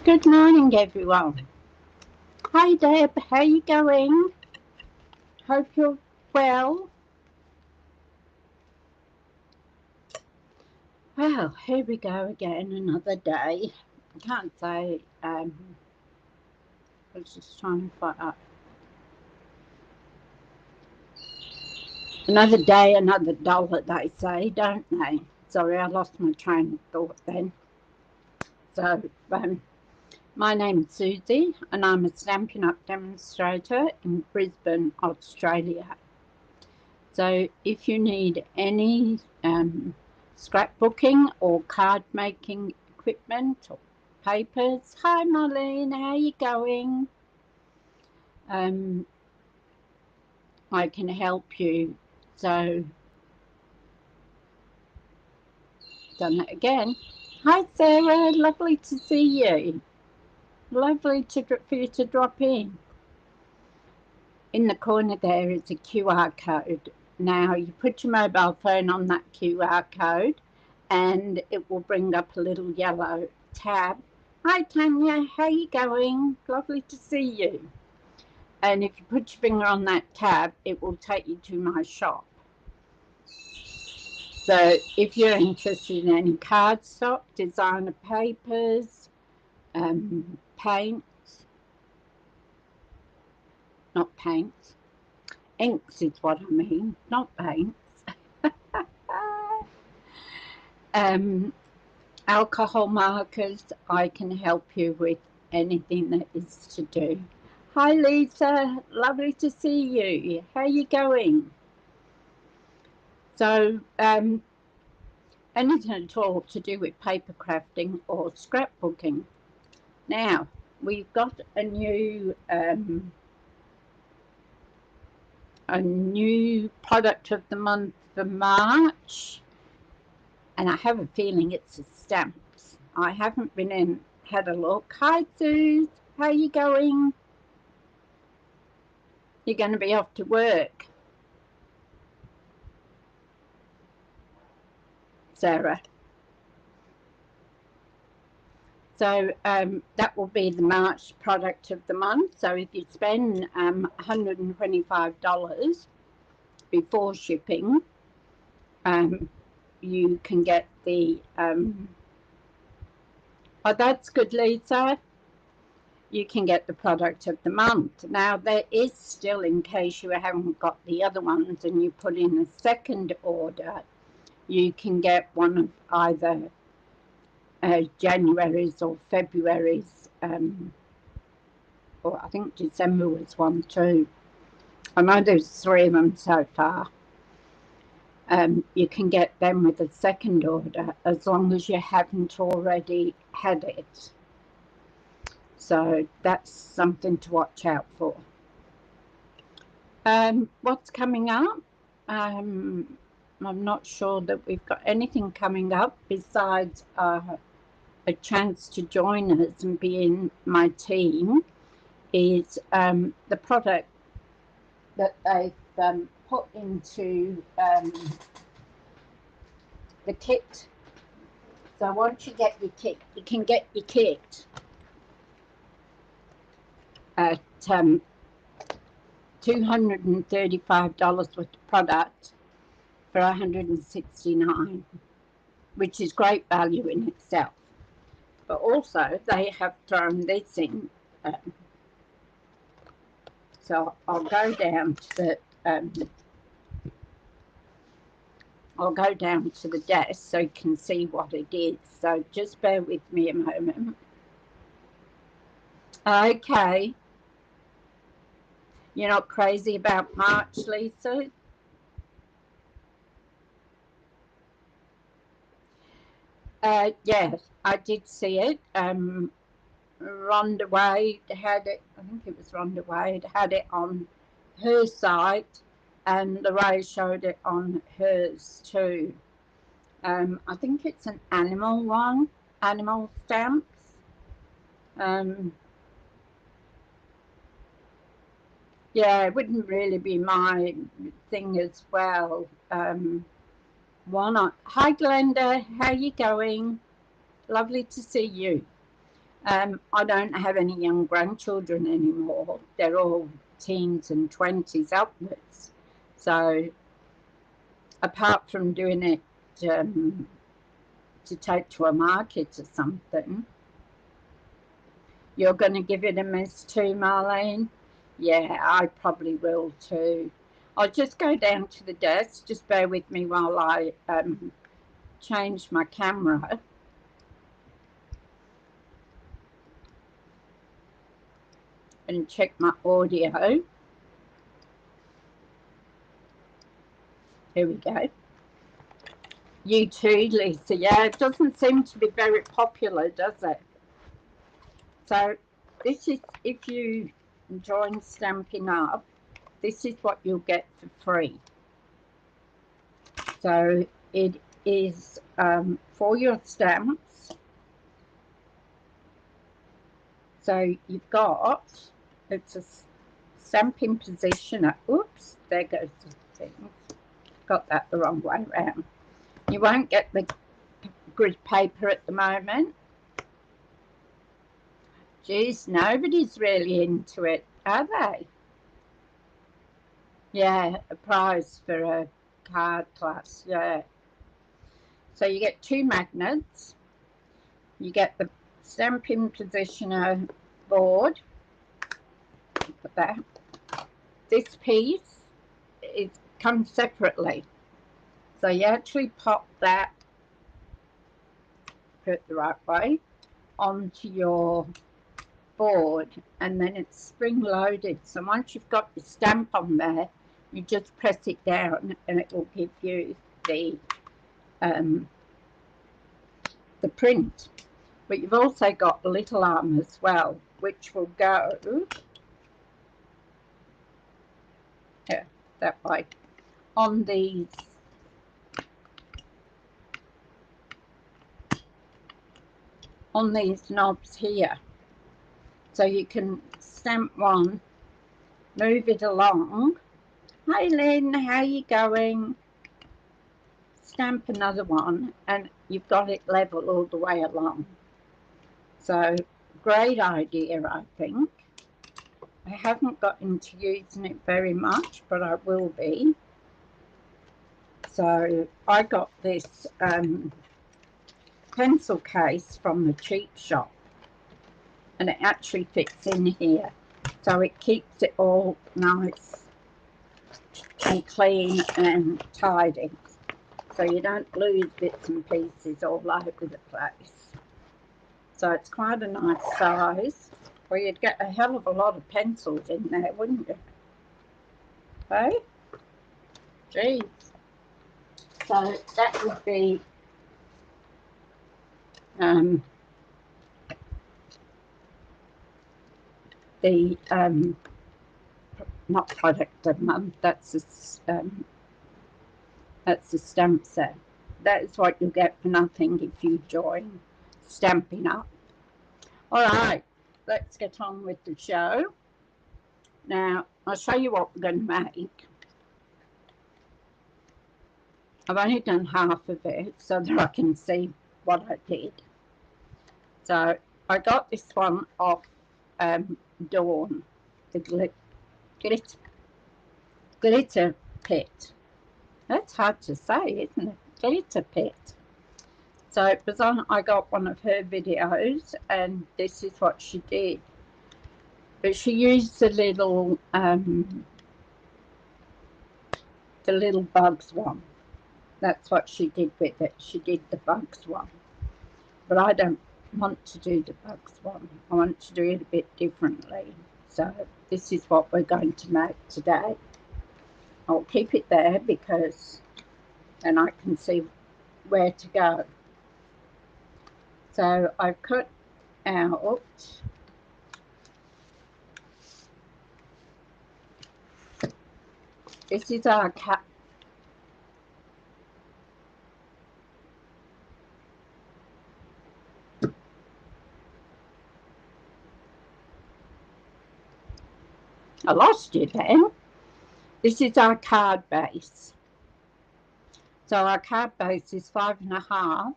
Good morning, everyone. Hi, Deb. How you going? Hope you're well. Well, here we go again, another day. I can't say, I was just trying to find out. Another day, another dollar, they say, don't they? Sorry, I lost my train of thought then. So, my name's Suzie, and I'm a Stampin' Up demonstrator in Brisbane, Australia. So if you need any scrapbooking or card making equipment or papers, hi Marlene, how you going? I can help you. So done that again. Hi Sarah, lovely to see you. Lovely for you to drop in. In the corner there is a QR code. Now you put your mobile phone on that QR code and it will bring up a little yellow tab. Hi Tanya, how you going? Lovely to see you. And if you put your finger on that tab, it will take you to my shop. So if you're interested in any cardstock, designer papers, paints, not paints, inks is what I mean, not paints. Alcohol markers, I can help you with anything that is to do. Hi Lisa, lovely to see you. How you going? So anything at all to do with paper crafting or scrapbooking. Now we've got a new product of the month for March, and I have a feeling it's the stamps. I haven't been in, had a look. Hi Suze, how you going? You're going to be off to work, Sarah. So that will be the March product of the month. So if you spend $125 before shipping, you can get the, oh, that's good, Lisa. You can get the product of the month. Now, there is still, in case you haven't got the other ones and you put in a second order, you can get one of either January's or February's, or I think December was one too. I know there's 3 of them so far. You can get them with a second order as long as you haven't already had it. So that's something to watch out for. What's coming up? I'm not sure that we've got anything coming up besides a chance to join us and be in my team is the product that they've put into the kit. So once you get your kit, you can get your kit at $235 worth of product for $169, which is great value in itself. But also they have thrown this in. So I'll go down to the desk so you can see what it is. So just bear with me a moment. Okay. You're not crazy about March, Lisa? Yes, I did see it. Rhonda Wade had it, I think it was Rhonda Wade, had it on her site, and Lorraine showed it on hers too. I think it's an animal one, animal stamps. Yeah, it wouldn't really be my thing as well. Why not? Hi Glenda, how you going? Lovely to see you. I don't have any young grandchildren anymore. They're all teens and 20s upwards. So apart from doing it to take to a market or something, you're going to give it a miss too, Marlene? Yeah, I probably will too. I'll just go down to the desk. Just bear with me while I change my camera. And check my audio. Here we go. You too, Lisa. Yeah, it doesn't seem to be very popular, does it? So this is, if you join Stampin' Up, this is what you'll get for free. So it is for your stamps. So you've got, it's a stamping positioner. Oops, there goes the thing. Got that the wrong way around. You won't get the grid paper at the moment. Geez, nobody's really into it, are they? Yeah, a prize for a card class, yeah. So you get 2 magnets. You get the stamping positioner board. Put that. This piece, it comes separately. So you actually pop that, put it the right way, onto your board, and then it's spring loaded. So once you've got the stamp on there, you just press it down and it will give you the print. But you've also got the little arm as well, which will go that way on these knobs here. So you can stamp one, move it along. Hi Lynn, how you going? Stamp another one and you've got it level all the way along. So great idea, I think. I haven't got into using it very much, but I will be. So I got this pencil case from the cheap shop, and it actually fits in here. So it keeps it all nice and clean and tidy. So you don't lose bits and pieces all over the place. So it's quite a nice size. Well, you'd get a hell of a lot of pencils in there, wouldn't you? Hey? Geez. So that would be the not product of the month. That's a stamp set. That is what you'll get for nothing if you join Stampin' Up. All right, let's get on with the show. Now, I'll show you what we're going to make. I've only done half of it so that I can see what I did. So I got this one off Dawn, the glitter pit. That's hard to say, isn't it? Glitter pit. So it was on, I got one of her videos and this is what she did. But she used the little bugs one. That's what she did with it. She did the bugs one. But I don't want to do the bugs one. I want to do it a bit differently. So this is what we're going to make today. I'll keep it there because then I can see where to go. So I've cut out this is our cat. I lost you then. This is our card base. So our card base is 5.5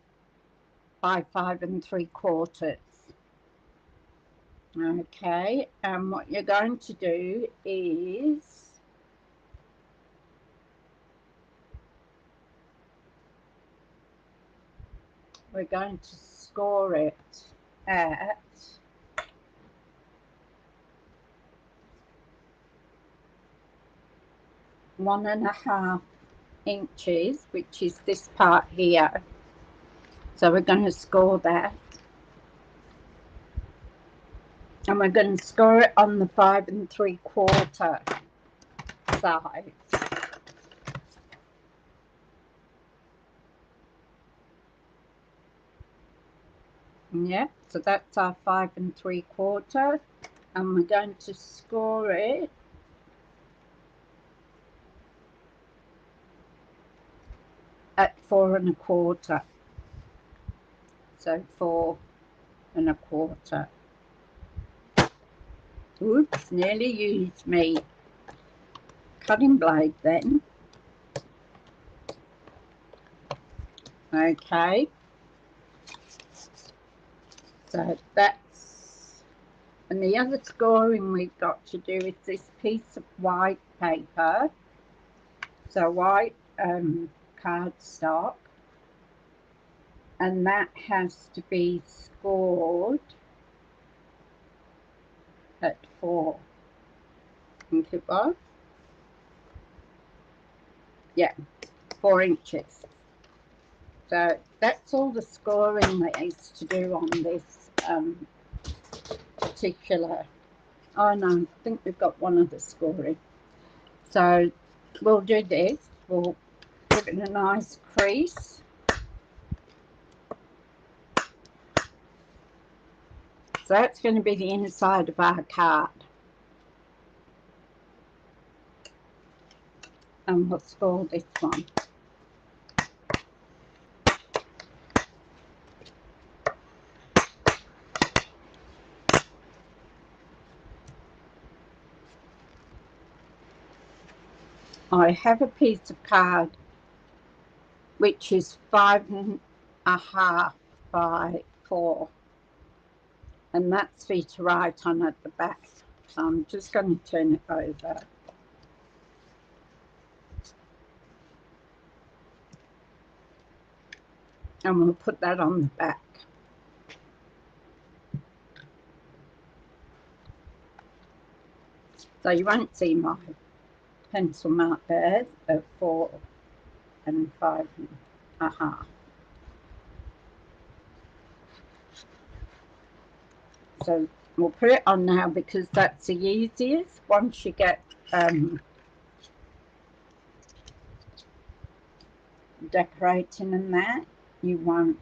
by 5 3/4. Okay, and what you're going to do is we're going to score it at 1.5 inches, which is this part here. So we're going to score that, and we're going to score it on the 5 3/4 side. Yeah, so that's our 5 3/4, and we're going to score it at 4 1/4. So 4 1/4. Oops, nearly used me cutting blade then. Okay, so that's, and the other scoring we've got to do is this piece of white paper. So white cardstock, and that has to be scored at 4. I think it was. Yeah, 4 inches. So that's all the scoring there is to do on this particular. Oh no, I think we've got one other scoring. So we'll do this. We'll put in a nice crease. So that's going to be the inside of our card. And we'll score this one. I have a piece of card which is 5 1/2 by 4, and that's for you to write on at the back. So I'm just going to turn it over. And we'll put that on the back. So you won't see my pencil mark there at 4 and 5 1/2. So we'll put it on now because that's the easiest. Once you get decorating and that, you won't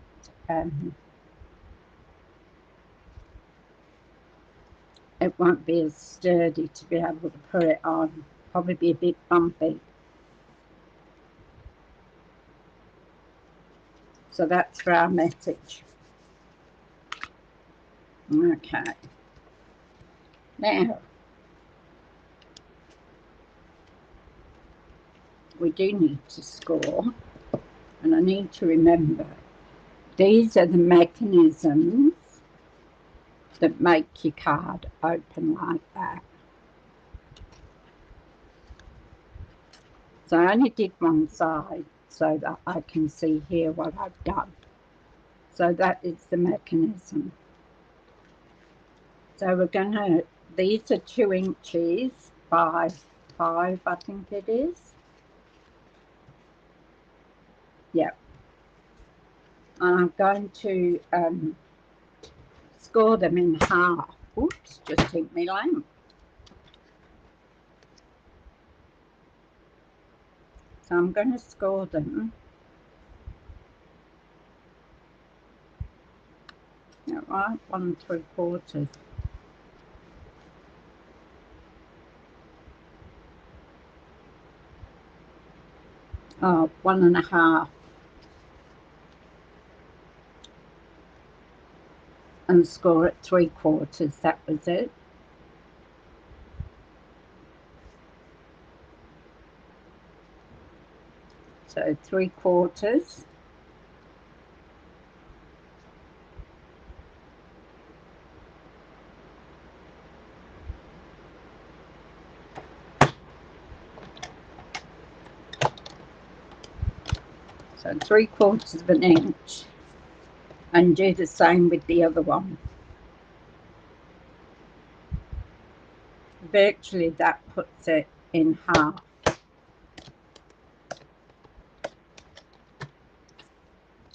it won't be as sturdy to be able to put it on. Probably be a bit bumpy. So that's for our message. Okay. Now, we do need to score, and I need to remember these are the mechanisms that make your card open like that. So I only did one side so that I can see here what I've done. So that is the mechanism. So we're going to, these are 2 inches by 5, I think it is. Yeah. I'm going to score them in half. Oops, just hit me lamp. So I'm going to score them. All right, 1 3/4. Oh, 1 1/2. And score at 3/4. That was it. So 3/4. So 3/4 of an inch, and do the same with the other one. Virtually that puts it in half.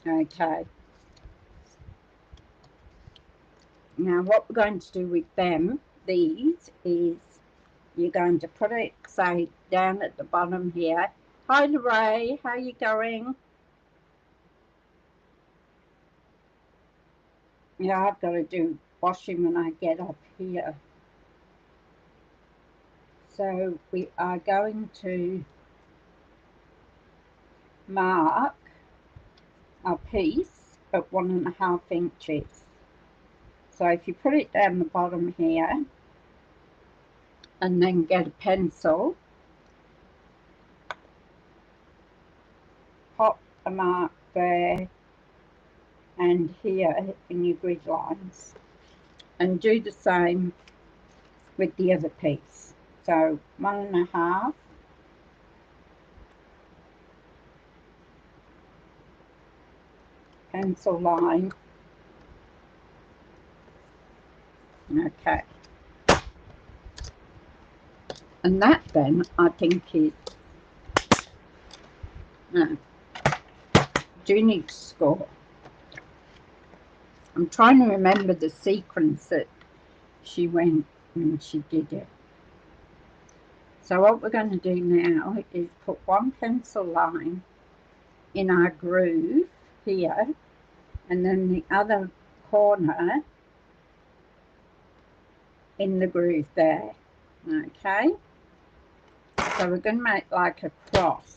Okay. Now what we're going to do with these is you're going to put it, say, down at the bottom here. Hi Lorraine, how are you going? Yeah, I've got to do washing when I get up here. So we are going to mark our piece at 1.5 inches. So if you put it down the bottom here and then get a pencil, pop a mark there and here in your grid lines, and do the same with the other piece. So 1.5, pencil line. Okay, and that then I think is do need to score. I'm trying to remember the sequence that she went when she did it. So what we're going to do now is put one pencil line in our groove here, and then the other corner in the groove there. Okay, so we're going to make like a cross.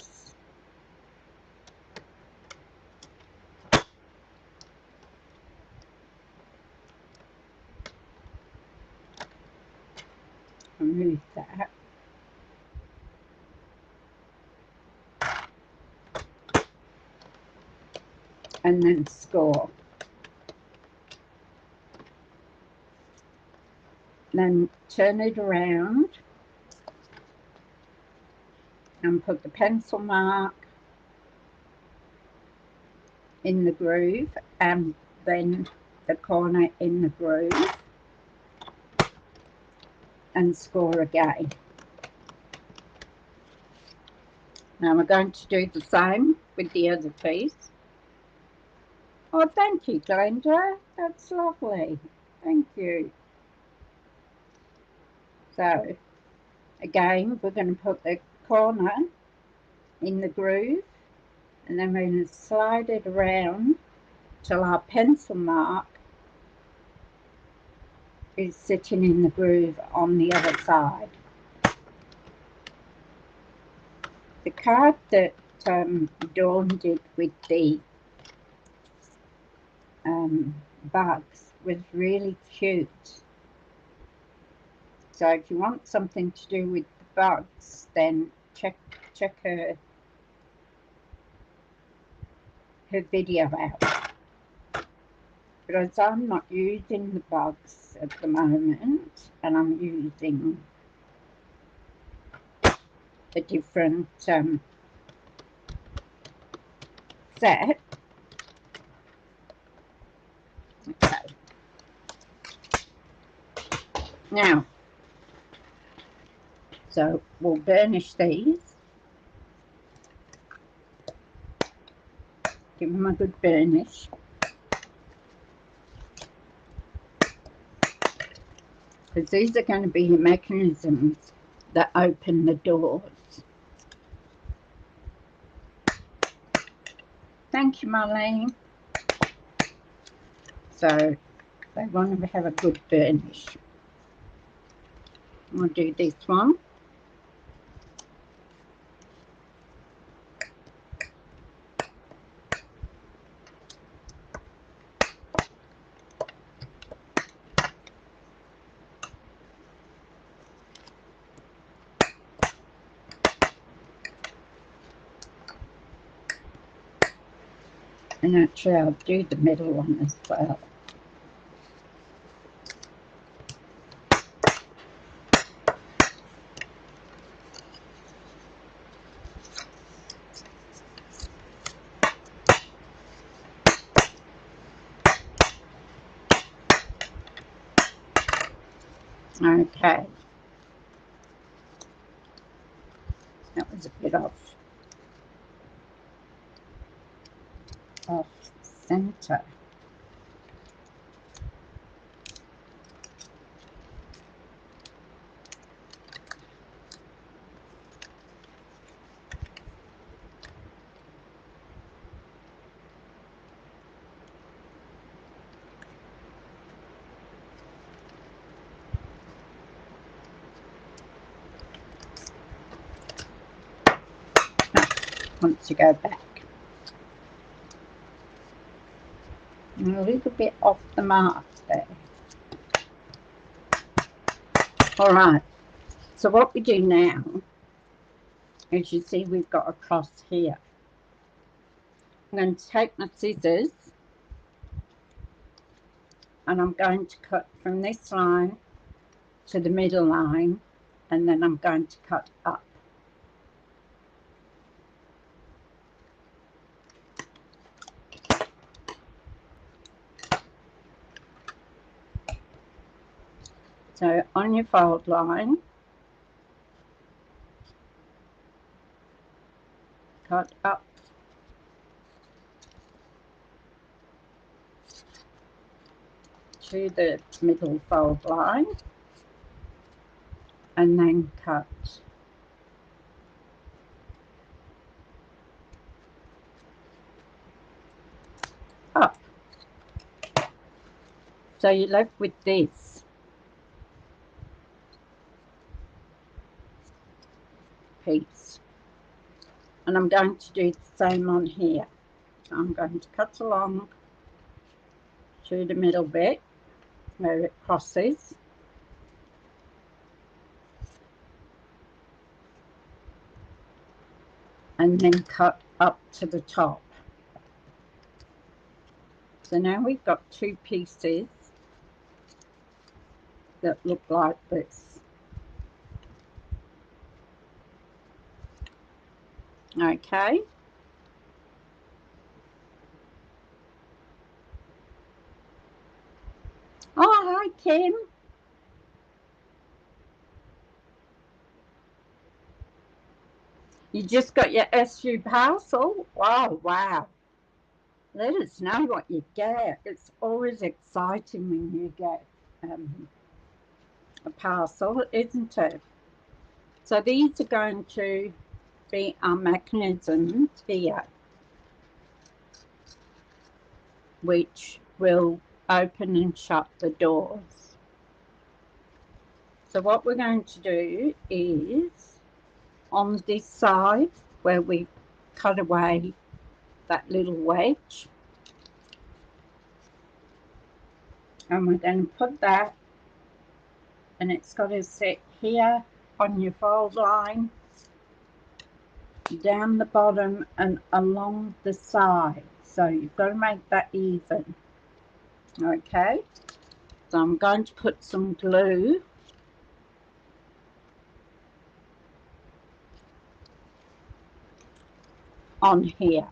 Remove that. And then score. Then turn it around and put the pencil mark in the groove and then the corner in the groove, and score again. Now we're going to do the same with the other piece. Oh, thank you, Glenda. That's lovely. Thank you. So, again, we're going to put the corner in the groove, and then we're going to slide it around till our pencil mark is sitting in the groove on the other side. The card that Dawn did with the bugs was really cute. So if you want something to do with the bugs, then check her video out. Because I'm not using the bugs at the moment, and I'm using a different set. Okay. Now, so we'll burnish these. Give them a good burnish. Because these are going to be your mechanisms that open the doors. Thank you, Marlene. So they want to have a good burnish. We'll do this one. And actually I'll do the middle one as well. Okay, that was a bit off center. Want to go back a little bit off the mark there. All right, so what we do now, as you see, we've got a cross here. I'm going to take my scissors and I'm going to cut from this line to the middle line, and then I'm going to cut up. So on your fold line, cut up to the middle fold line, and then cut up. So you're left with this piece, and I'm going to do the same on here. So I'm going to cut along to the middle bit where it crosses, and then cut up to the top. So now we've got two pieces that look like this. Okay. Oh, hi, Kim. You just got your SU parcel? Wow, wow. Let us know what you get. It's always exciting when you get a parcel, isn't it? So these are going to be our mechanisms here, which will open and shut the doors. So what we're going to do is, on this side where we cut away that little wedge, and we're going to put that, and it's got to sit here on your fold line, down the bottom and along the side. So you've got to make that even. Okay, so I'm going to put some glue on here.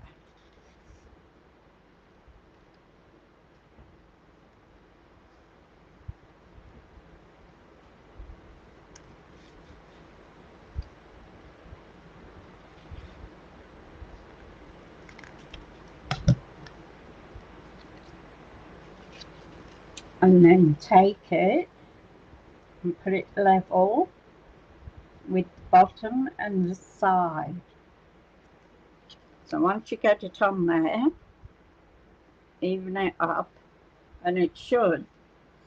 And then take it and put it level with the bottom and the side. So once you get it on there, even it up, and it should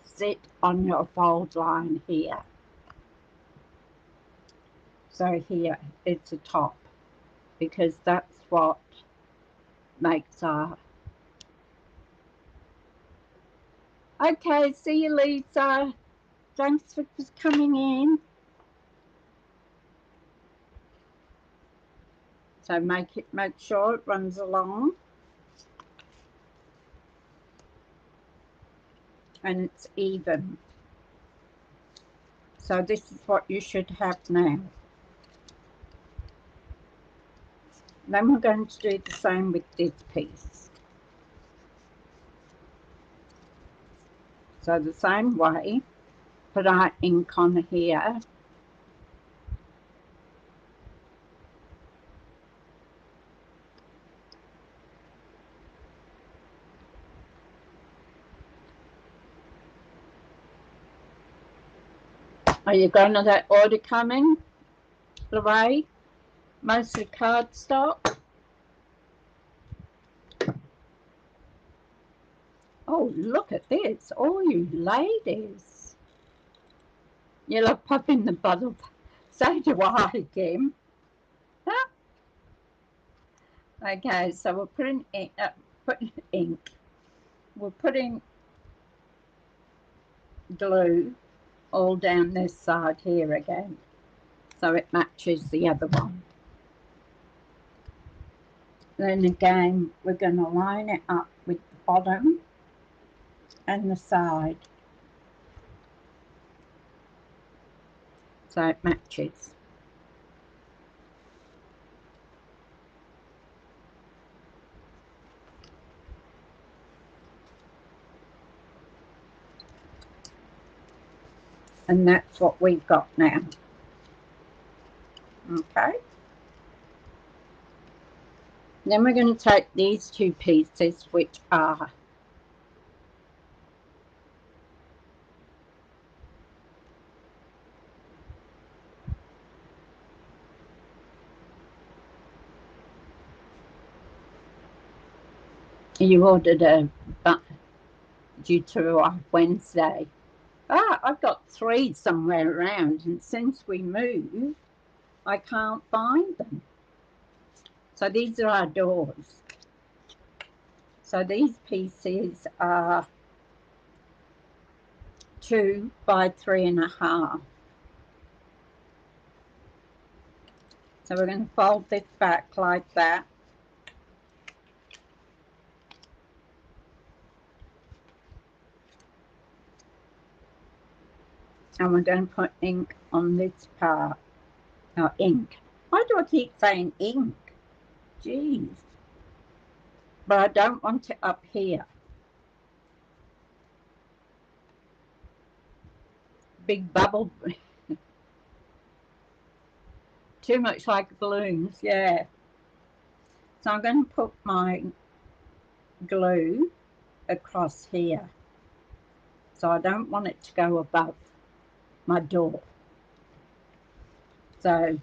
sit on your fold line here. So here it's a top, because that's what makes our... Okay, see you, Lisa. Thanks for coming in. So make sure it runs along, and it's even. So this is what you should have now. Then we're going to do the same with this piece. So the same way, put our ink on here. Are you going to that order coming, Lorraine? Mostly cardstock. Oh, look at this. All you ladies. You love popping the bottle. So do I, Kim. Okay, so we're putting ink. We're putting glue all down this side here again, so it matches the other one. Then again, we're going to line it up with the bottom and the side, so it matches. And that's what we've got now. Okay. Then we're going to take these two pieces, which are you ordered a due to Wednesday. I've got 3 somewhere around, and since we moved, I can't find them. So these are our doors. So these pieces are 2 by 3.5. So we're going to fold this back like that. And we're going to put ink on this part. Oh, ink. Why do I keep saying ink? Jeez. But I don't want it up here. Big bubble. Too much like balloons, yeah. So I'm going to put my glue across here. So I don't want it to go above my door. So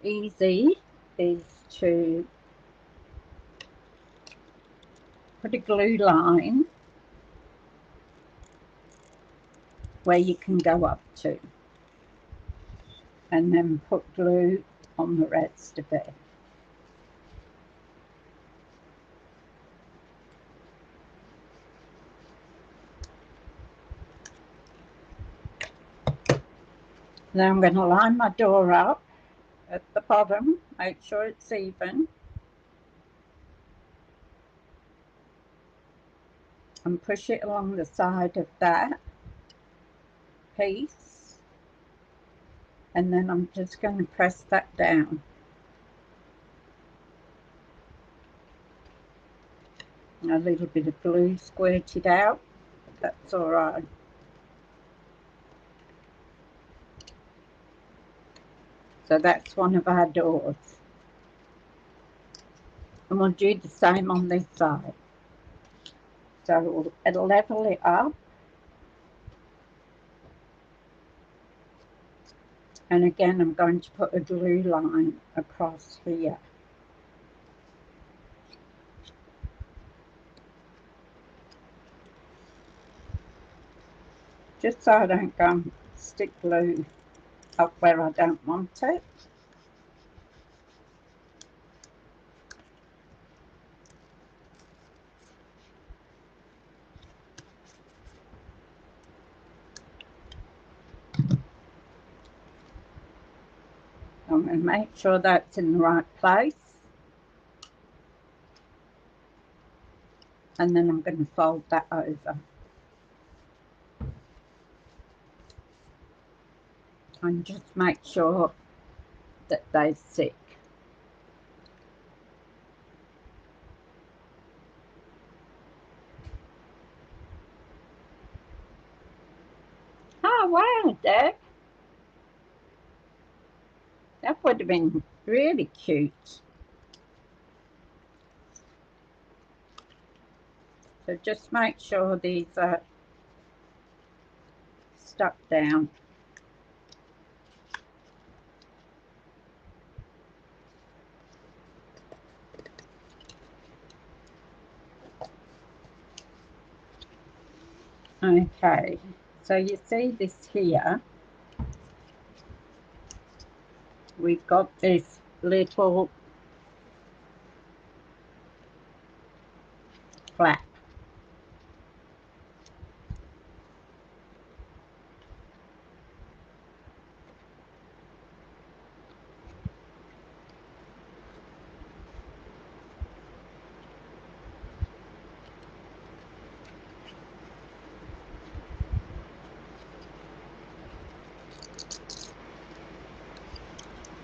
easy is to put a glue line where you can go up to, and then put glue on the rest of it. Then I'm going to line my door up at the bottom, make sure it's even, and push it along the side of that piece, and then I'm just going to press that down. A little bit of glue squirted out, but that's all right. So that's one of our doors. And we'll do the same on this side. So it'll level it up. And again, I'm going to put a glue line across here. Just so I don't go and stick glue up where I don't want it. I'm going to make sure that's in the right place. And then I'm going to fold that over. And just make sure that they stick. wow, Deb. That would have been really cute. So just make sure these are stuck down. Okay, so you see this here. We've got this little flap.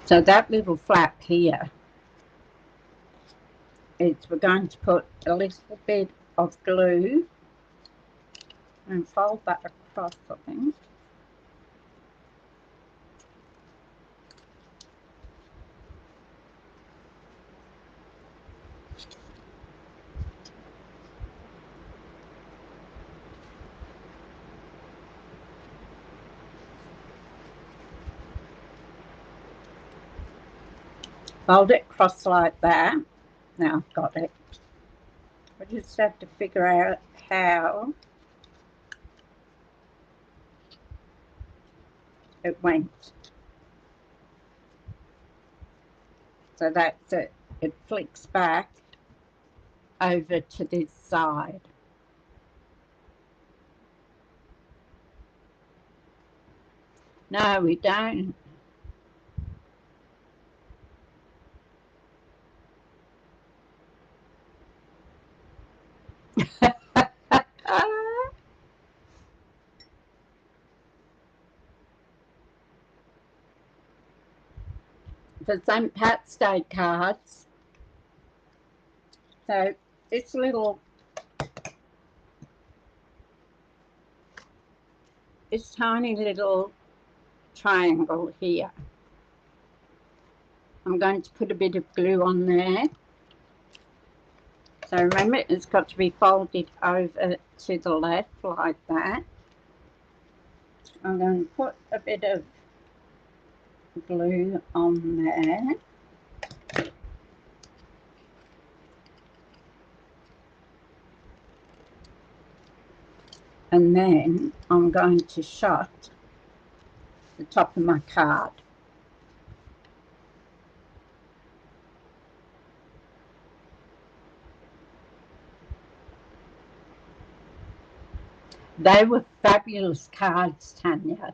So that little flap here is we're going to put a little bit of glue and fold that across, I think. Fold it across like that. Now I've got it. I just have to figure out how it went. So that's it. It flicks back over to this side. No, we don't. For St. Pat's Day cards. So this tiny little triangle here, I'm going to put a bit of glue on there. So remember, it's got to be folded over to the left like that. I'm going to put a bit of glue on there. And then I'm going to shut the top of my card. They were fabulous cards, Tanya.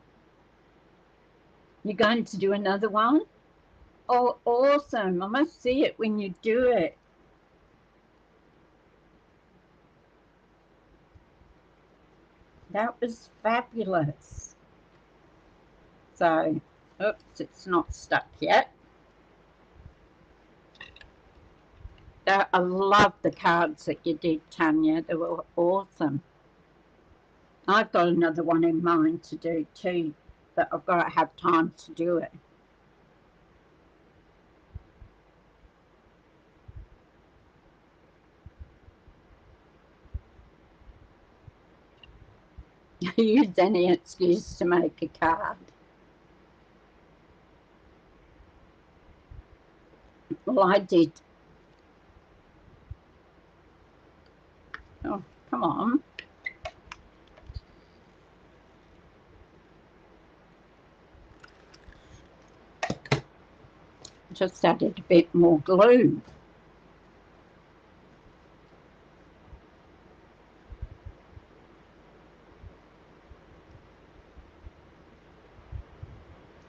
You're going to do another one? Oh, awesome. I must see it when you do it. That was fabulous. So, oops, it's not stuck yet. I love the cards that you did, Tanya. They were awesome. I've got another one in mind to do too, but I've got to have time to do it. Use any excuse to make a card. Well, I did. Oh, come on. Just added a bit more glue.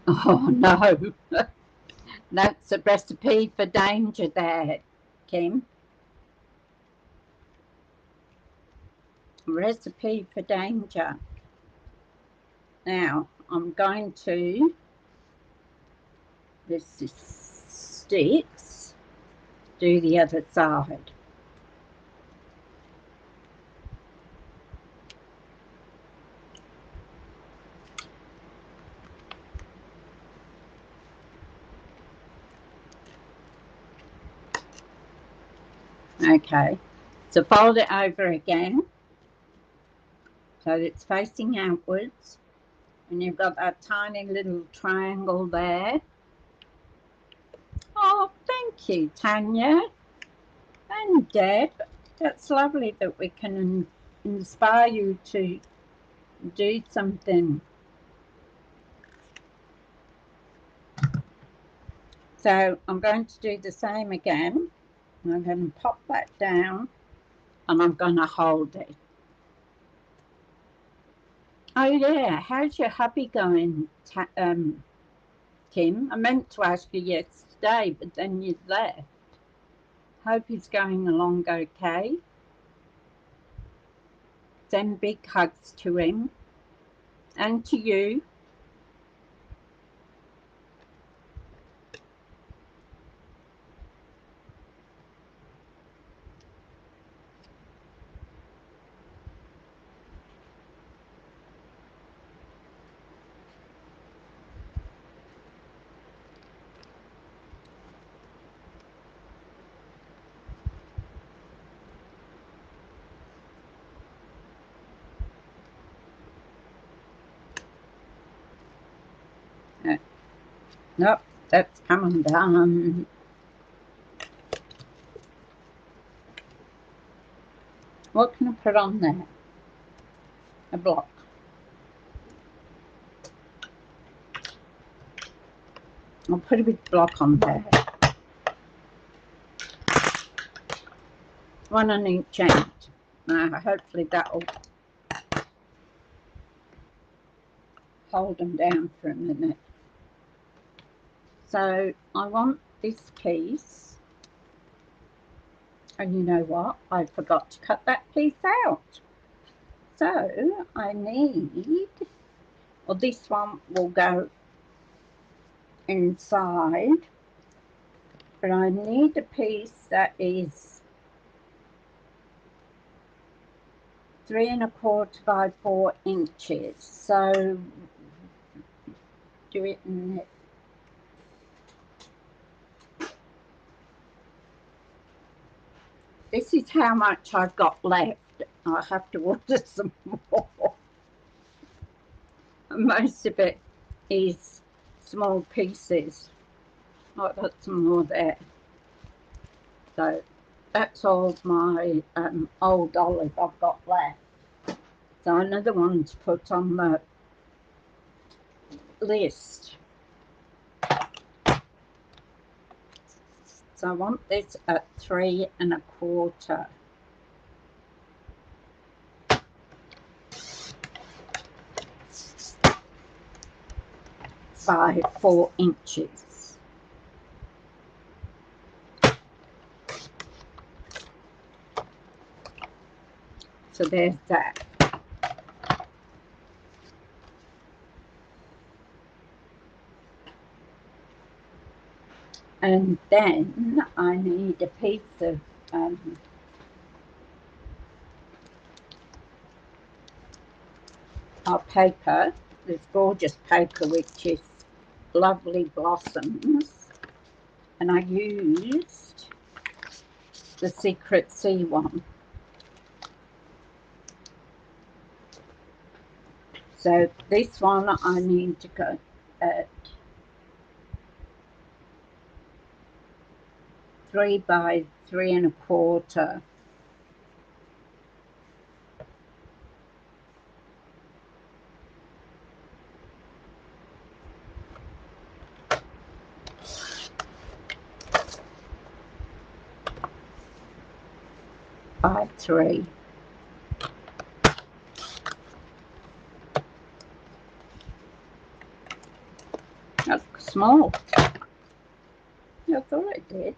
Oh, no. That's a recipe for danger there, Kim. Recipe for danger. Now, I'm going to, this is sticks, do the other side. Okay, so fold it over again so that it's facing outwards, and you've got that tiny little triangle there. Oh, thank you, Tanya and Deb. That's lovely that we can inspire you to do something. So I'm going to do the same again. I'm going to pop that down and I'm going to hold it. Oh yeah, how's your hubby going, Kim? I meant to ask you yesterday, but then you left. Hope he's going along okay. Send big hugs to him and to you. Nope, that's coming down. What can I put on there? A block. I'll put a big block on there. One on each end. Hopefully that'll hold them down for a minute. So I want this piece, and you know what? I forgot to cut that piece out. So I need, well, this one will go inside, but I need a piece that is 3 1/4 by 4 inches. So do it in it. This is how much I've got left. I have to order some more. Most of it is small pieces. I've got some more there. So that's all my old olive I've got left. So another one to put on the list. So I want this at 3 1/4 by 4 inches. So there's that. And then I need a piece of our paper, this gorgeous paper which is lovely blossoms, and I used the Secret Sea one. So this one I need to go at 3 by 3 1/4. By 3. That's small. I thought it did.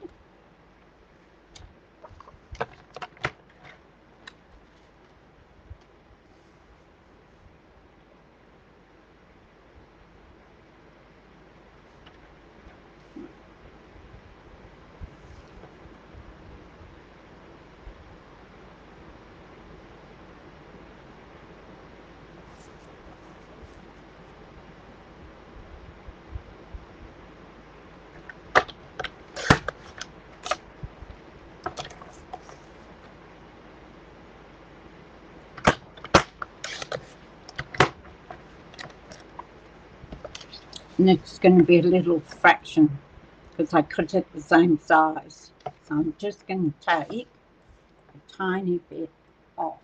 And it's going to be a little fraction because I cut it the same size. So I'm just going to take a tiny bit off.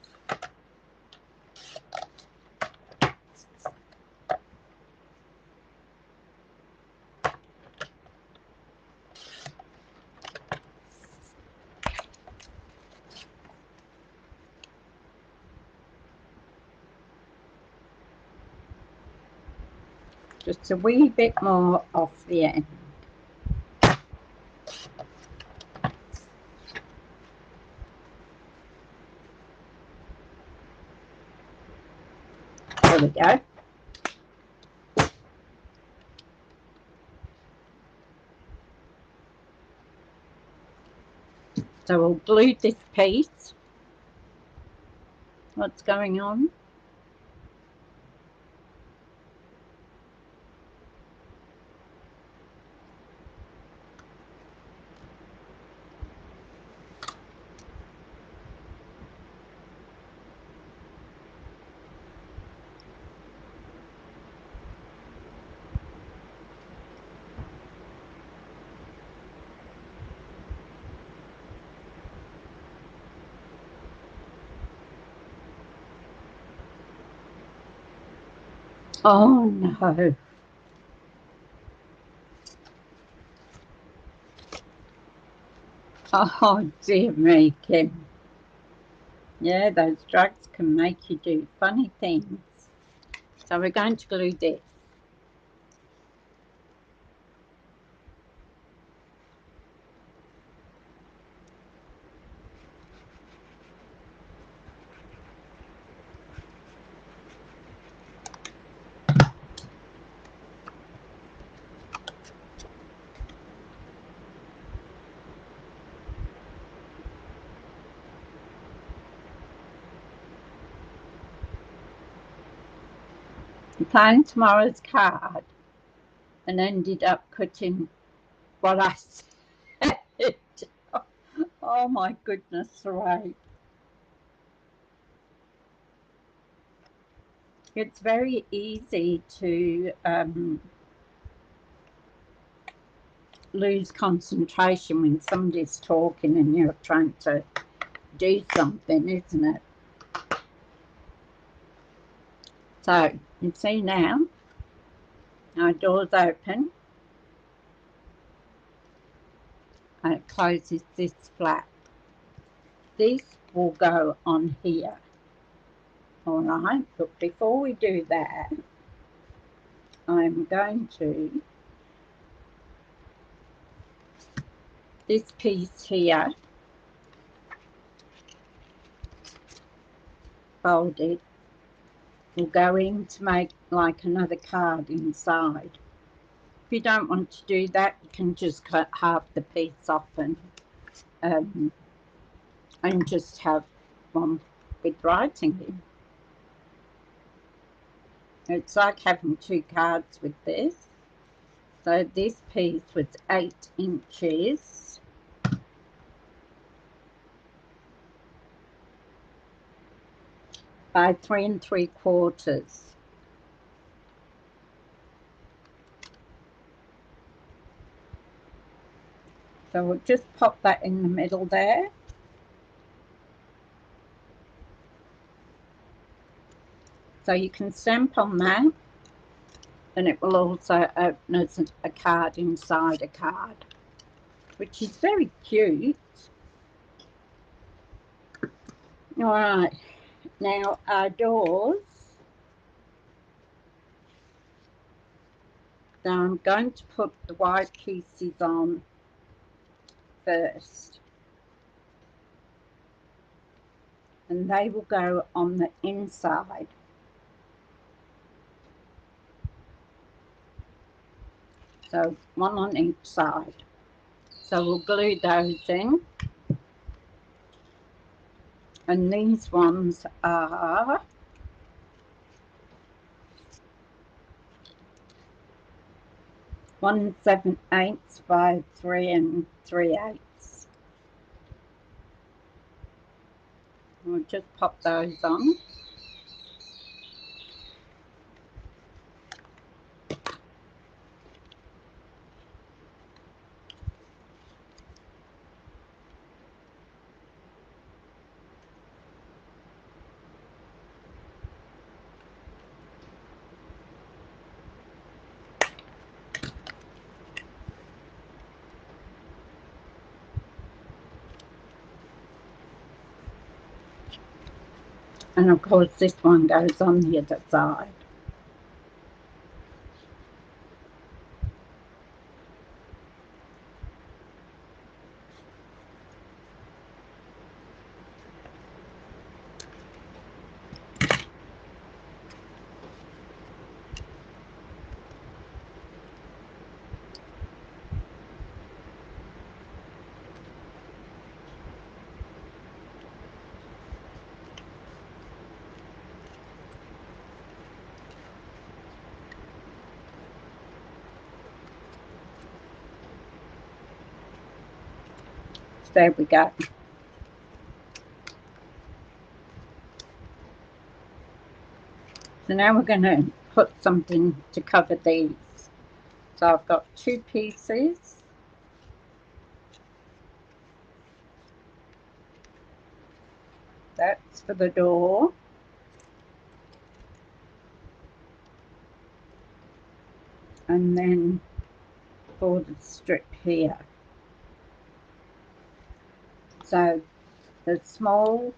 Just a wee bit more off the end. There we go. So we'll glue this piece. What's going on? Oh no. Oh dear me, Kim. Yeah, those drugs can make you do funny things. So we're going to glue this. I planned tomorrow's card and ended up cutting what I said. Oh my goodness, right. It's very easy to lose concentration when somebody's talking and you're trying to do something, isn't it? So you see now our door's open and it closes this flap. This will go on here. All right, but before we do that, I'm going to, this piece here, folded, will go in to make like another card inside. If you don't want to do that, you can just cut half the piece off and just have one with writing in. It's like having two cards with this. So this piece was 8 inches by 3 3/4. So we'll just pop that in the middle there. So you can stamp on that, and it will also open as a card inside a card, which is very cute. All right, now our doors. So I'm going to put the white pieces on first, and they will go on the inside. So one on each side. So we'll glue those in. And these ones are 1/7/8 by 3 3/8. We'll just pop those on. And of course this one goes on the other side. There we go. So now we're going to put something to cover these. So I've got 2 pieces. That's for the door. And then for the strip here. So the small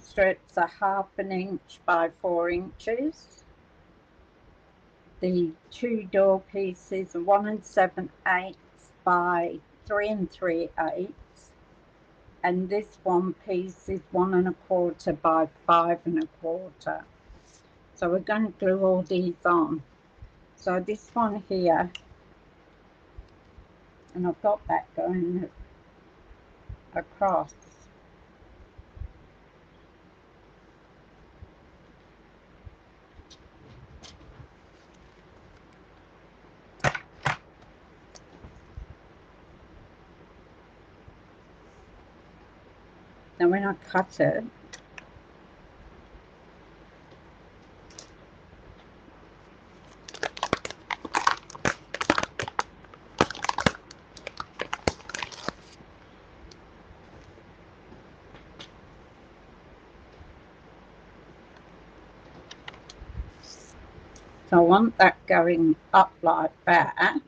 strips are 1/2 inch by 4 inches. The 2 door pieces are 1 7/8 by 3 3/8. And this one piece is 1 1/4 by 5 1/4. So we're going to glue all these on. So this one here, and I've got that going across. Now when I cut it, so I want that going up like that.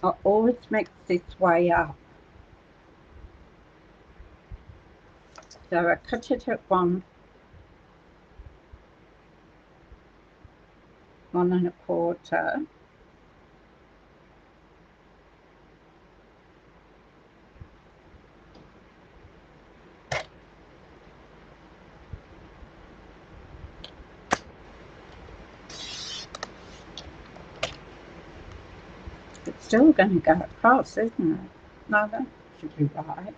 I always mix this way up. So I cut it at 1 1/4. It's still going to go across, isn't it? No, that should be right.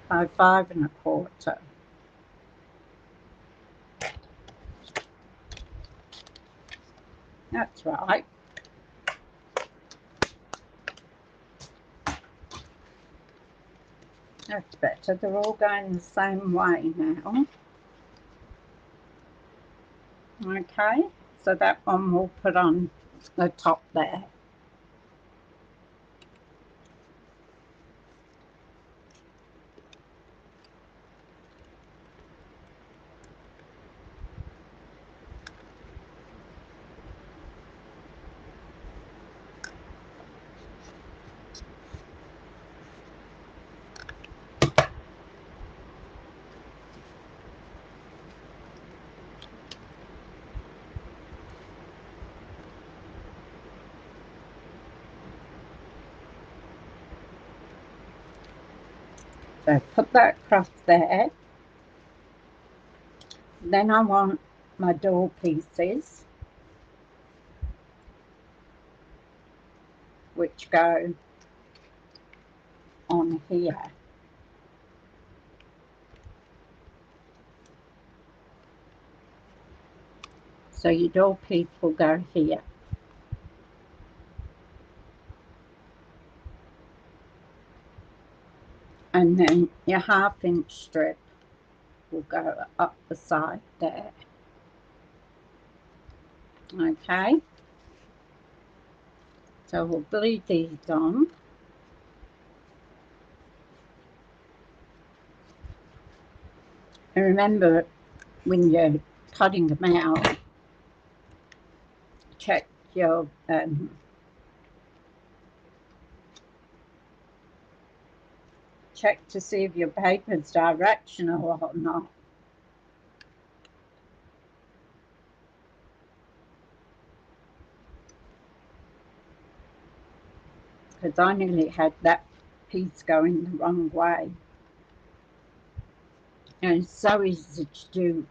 By 5 1/4. That's right. That's better. They're all going the same way now. Okay, so that one we'll put on the top there. So put that across there. Then I want my door pieces, which go on here. So your door piece will go here. And then your 1/2 inch strip will go up the side there. Okay, so we'll glue these on. And remember, when you're cutting them out, check your check to see if your paper's directional or not. Because I nearly had that piece going the wrong way. And it's so easy to do,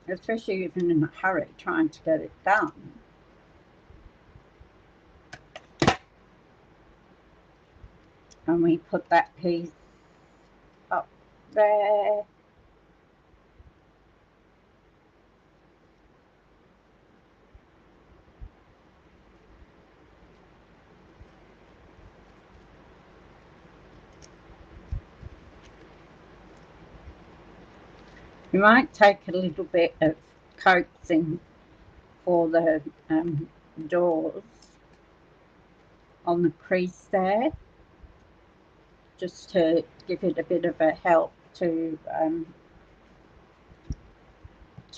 especially even in a hurry trying to get it done. And we put that piece up there. You might take a little bit of coaxing for the doors on the crease there, just to give it a bit of a help to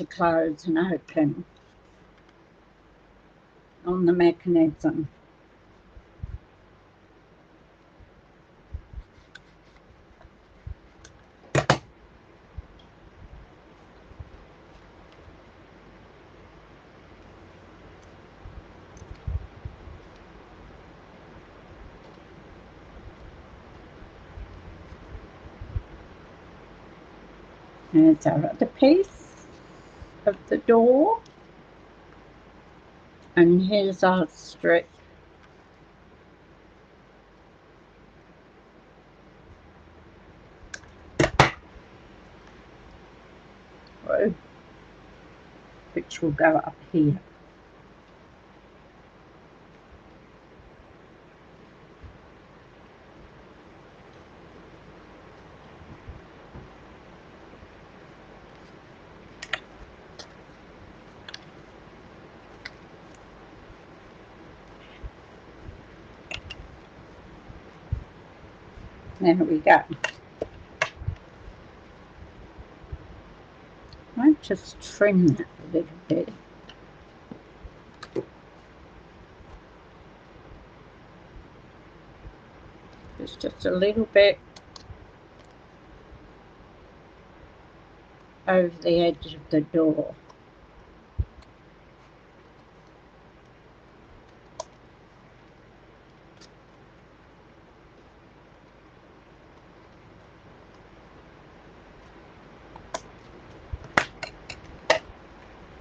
close and open on the mechanism. Here's our other piece of the door, and here's our strip. Which will go up here. There we go. I might just trim that a little bit. Just a little bit over the edge of the door.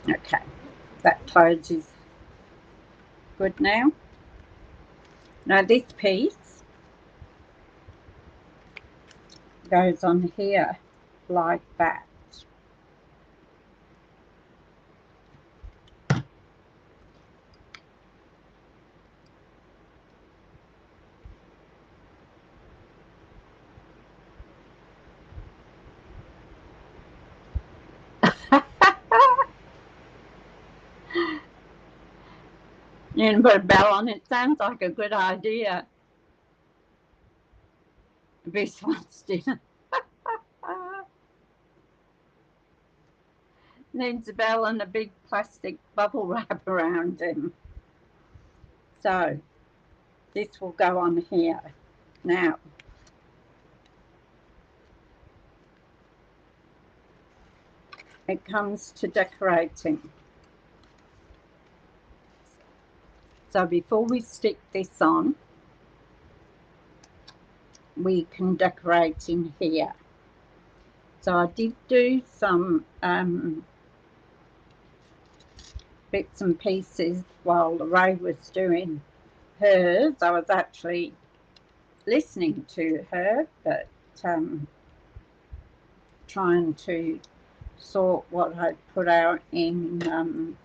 Okay, that closes good now. Now this piece goes on here like that. You can put a bell on it. Sounds like a good idea. This one's dinner. Needs a bell and a big plastic bubble wrap around him. So this will go on here. Now it comes to decorating. So before we stick this on, we can decorate in here. So I did do some bits and pieces while Ray was doing hers. I was actually listening to her, but trying to sort what I put out in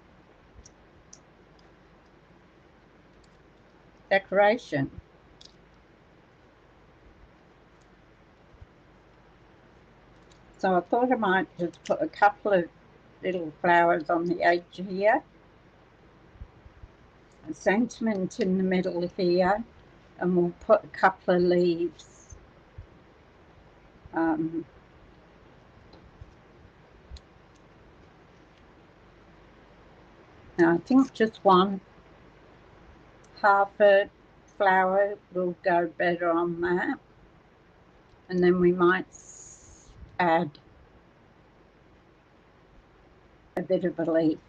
decoration. So I thought I might just put a couple of little flowers on the edge here, a sentiment in the middle here, and we'll put a couple of leaves um, Now I think just one half a flower will go better on that, and then we might add a bit of a leaf.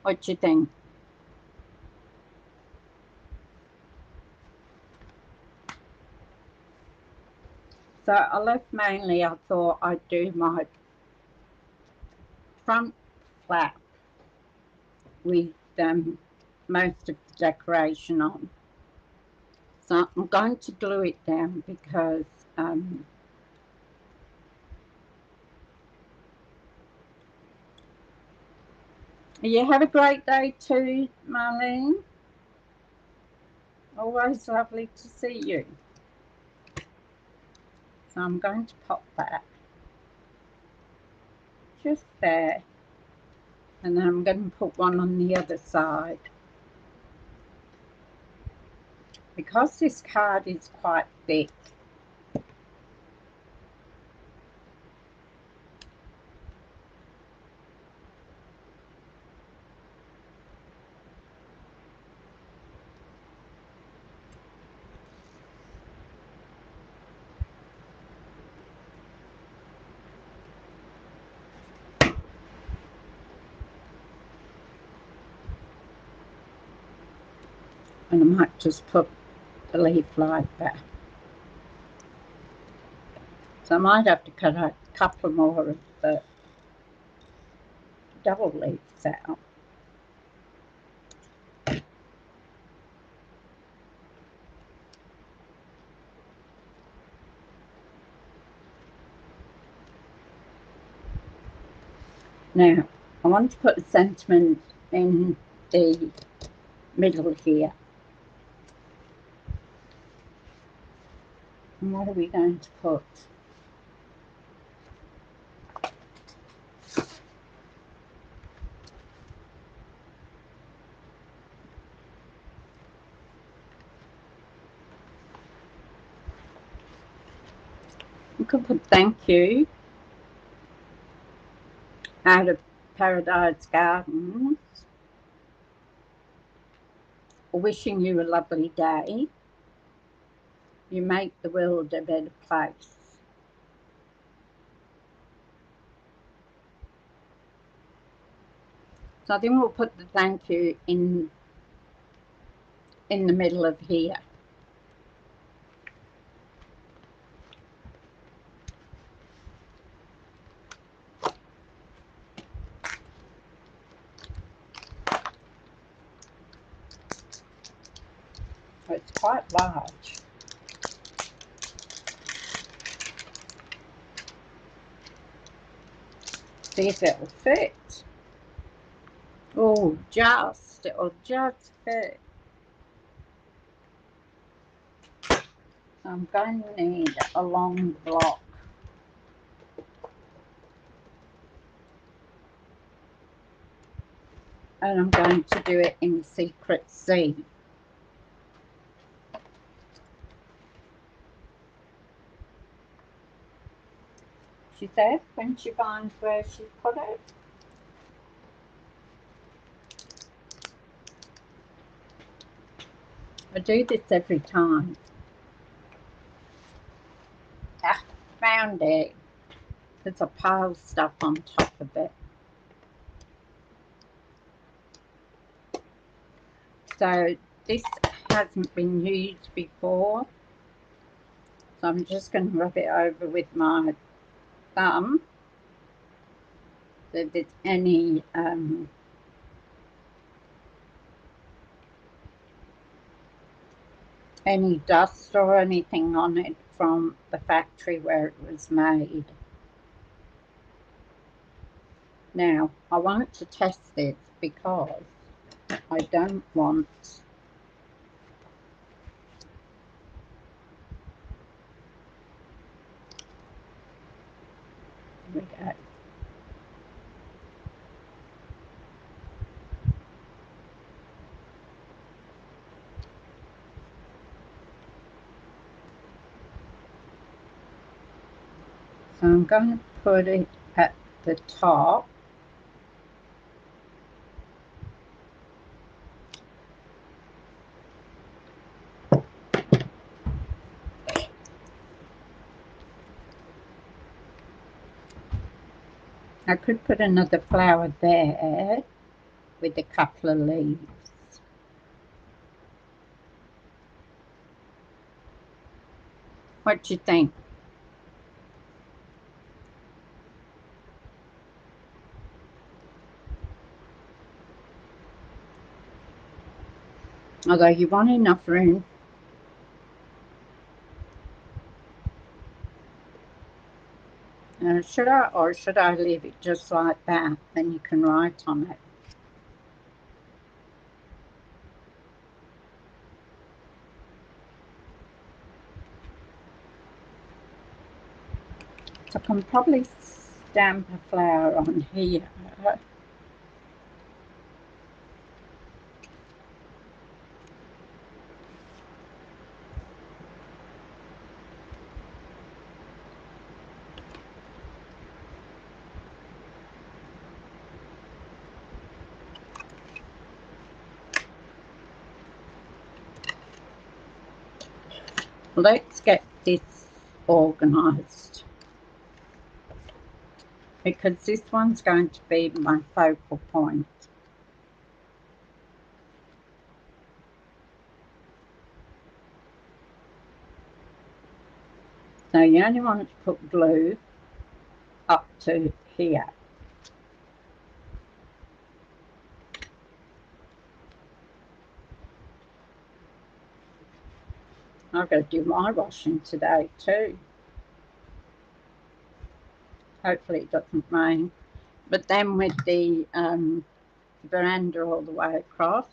What do you think? So I left mainly, I thought I'd do my front flap with most of the decoration on. So I'm going to glue it down because you have a great day too, Marlene. Always lovely to see you. So I'm going to pop that just there, and then I'm going to put one on the other side. Because this card is quite thick, and I might just put the leaf like that. So I might have to cut a couple more of the double leaves out. Now, I want to put a sentiment in the middle here. And what are we going to put? We could put thank you out of Paradise Gardens, or wishing you a lovely day. You make the world a better place. So I think we'll put the thank you in the middle of here. So it's quite large. See if it will fit. Oh, it'll just fit. So I'm going to need a long block. And I'm going to do it in Secret C. She said when she finds where she put it. I do this every time. Ah, found it. There's a pile of stuff on top of it. So this hasn't been used before. So I'm just going to rub it over with my thumb. So if there's any dust or anything on it from the factory where it was made. Now, I want to test this because I don't want there we go. So I'm going to put it at the top. I could put another flower there with a couple of leaves. What do you think? Although you want enough room. Should I leave it just like that? Then you can write on it. So I can probably stamp a flower on here. Let's get this organised, because this one's going to be my focal point. So you only want to put glue up to here. I've got to do my washing today too. Hopefully it doesn't rain. But then with the veranda all the way across,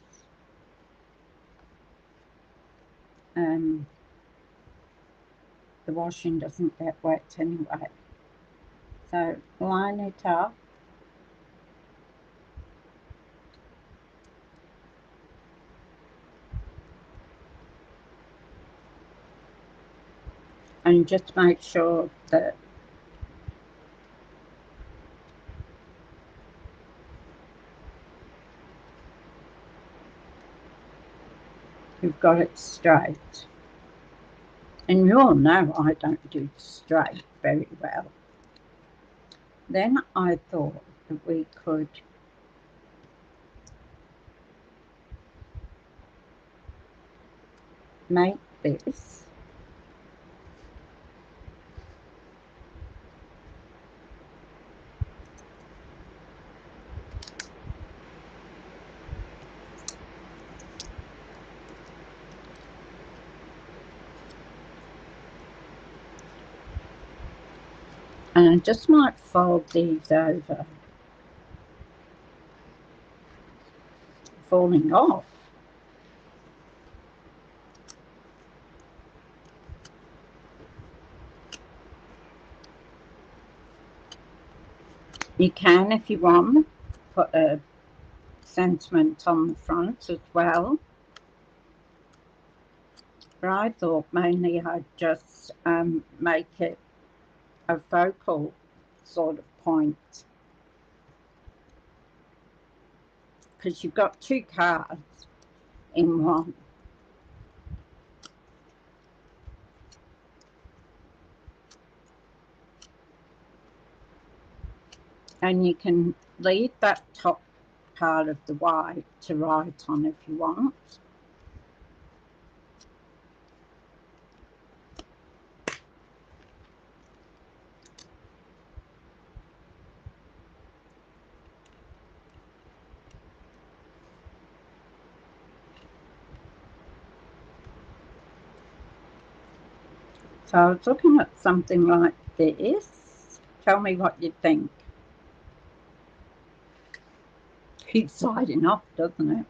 the washing doesn't get wet anyway. So line it up. And just make sure that you've got it straight. And you all know I don't do straight very well. Then I thought that we could make this and I just might fold these over, falling off. You can, if you want, put a sentiment on the front as well. But I thought mainly I'd just make it a focal sort of point, because you've got two cards in one. And you can leave that top part of the white to write on if you want. So I was looking at something like this. Tell me what you think. Keeps sliding off, doesn't it?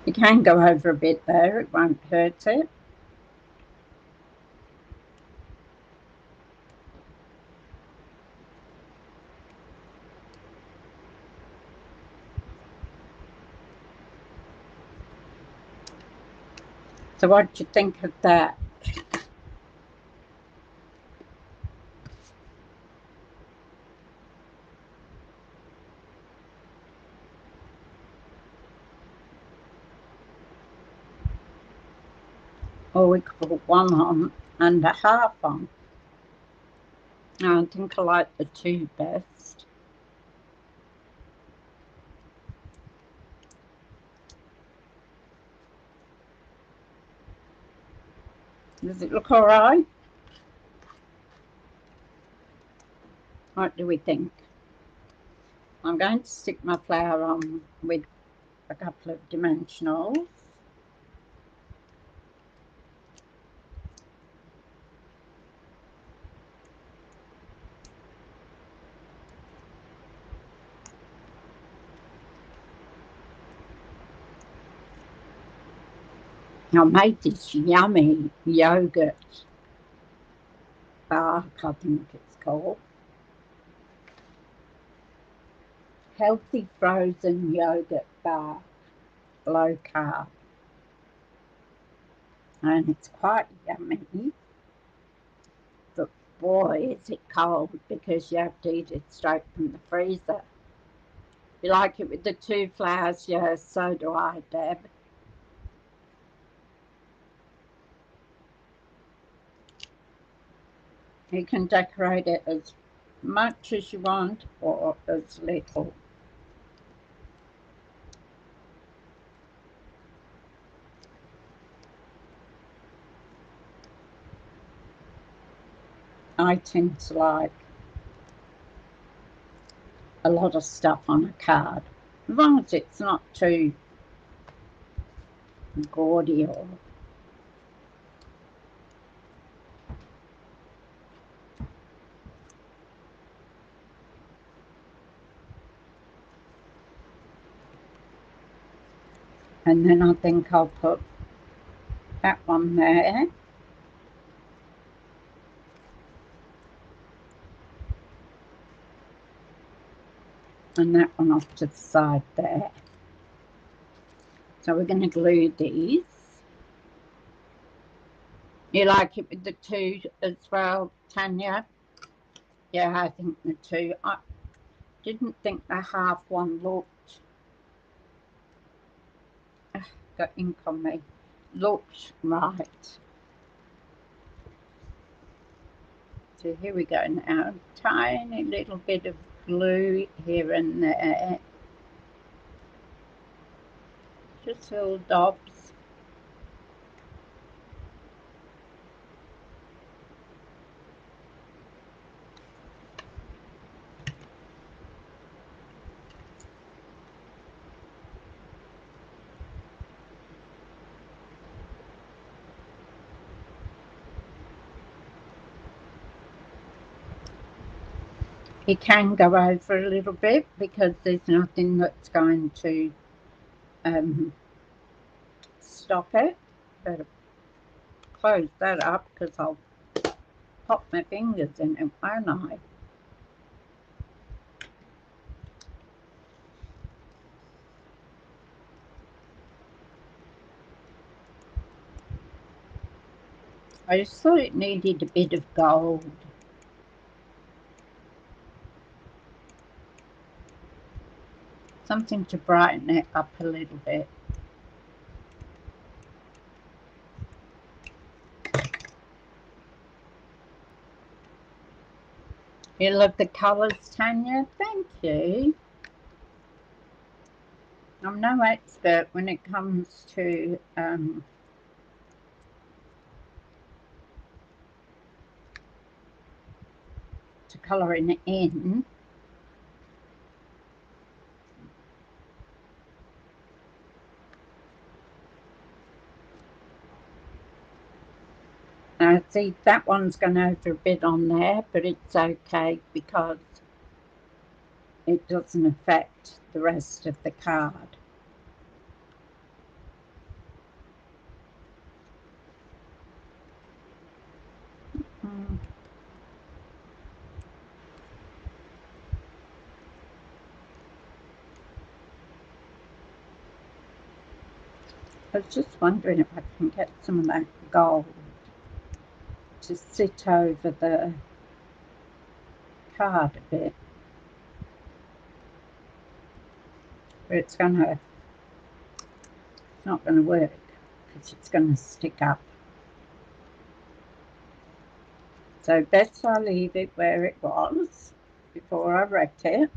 You can go over a bit there, it won't hurt it. So what do you think of that? or we could put one on and a half on. I think I like the two best. Does it look all right? What do we think? I'm going to stick my flower on with a couple of dimensionals. I made this yummy yogurt bark, I think it's called. Healthy frozen yogurt bark, low carb. And it's quite yummy. But boy, is it cold because you have to eat it straight from the freezer. You like it with the two flowers? Yes, so do I, Deb. You can decorate it as much as you want or as little. I tend to like a lot of stuff on a card, as long as it's not too gaudy or and then I think I'll put that one there. And that one off to the side there. So we're going to glue these. You like it with the two as well, Tanya? Yeah, I think the two. I didn't think the half one looked, got ink on me, looked right. So here we go now. Tiny little bit of glue here and there. Just little dots. You can go over a little bit because there's nothing that's going to stop it. Better close that up because I'll pop my fingers in it, won't I? I just thought it needed a bit of gold. Something to brighten it up a little bit. You love the colours, Tanya? Thank you. I'm no expert when it comes to colouring it in. See, that one's gone over a bit on there, but it's okay because it doesn't affect the rest of the card. I was just wondering if I can get some of that gold to sit over the card a bit. But it's not going to work because it's going to stick up. So best I leave it where it was before I wreck it.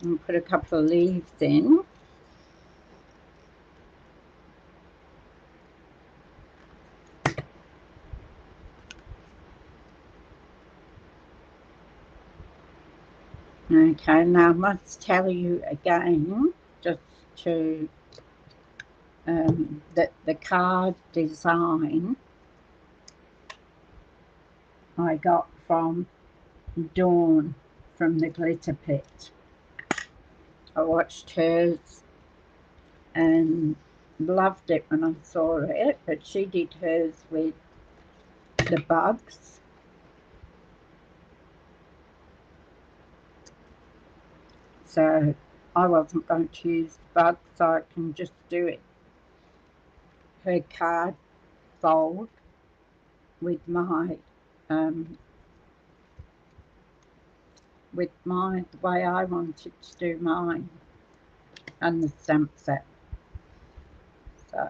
And put a couple of leaves in. Okay, now I must tell you again, just to that the card design I got from Dawn from the Glitter Pit. I watched hers and loved it when I saw it, but she did hers with the bugs. So I wasn't going to use bugs, so I can just do it. Her card fold with my the way I wanted to do mine and the stamp set. So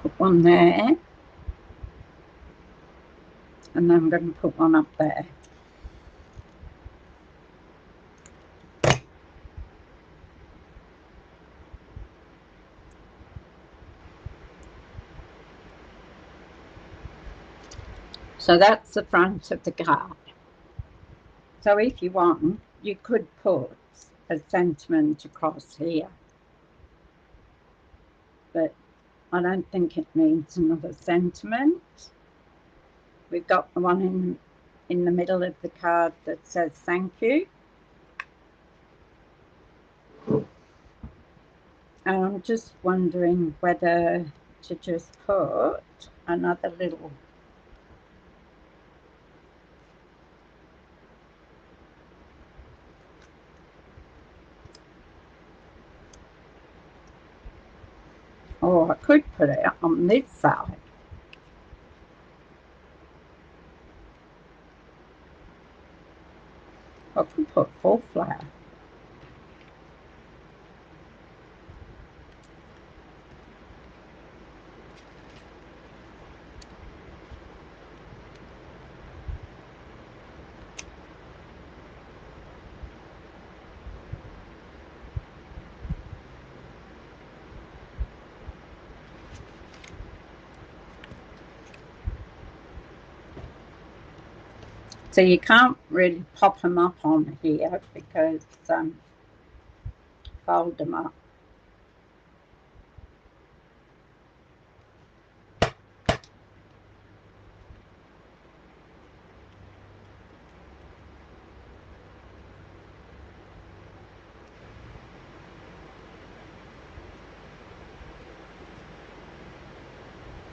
put one there, and then I'm going to put one up there. So that's the front of the card. So if you want, you could put a sentiment across here, but I don't think it needs another sentiment. We've got the one in the middle of the card that says thank you. And I'm just wondering whether to just put another little or I could put it on this side. I could put full flower. So you can't really pop them up on here because fold them up.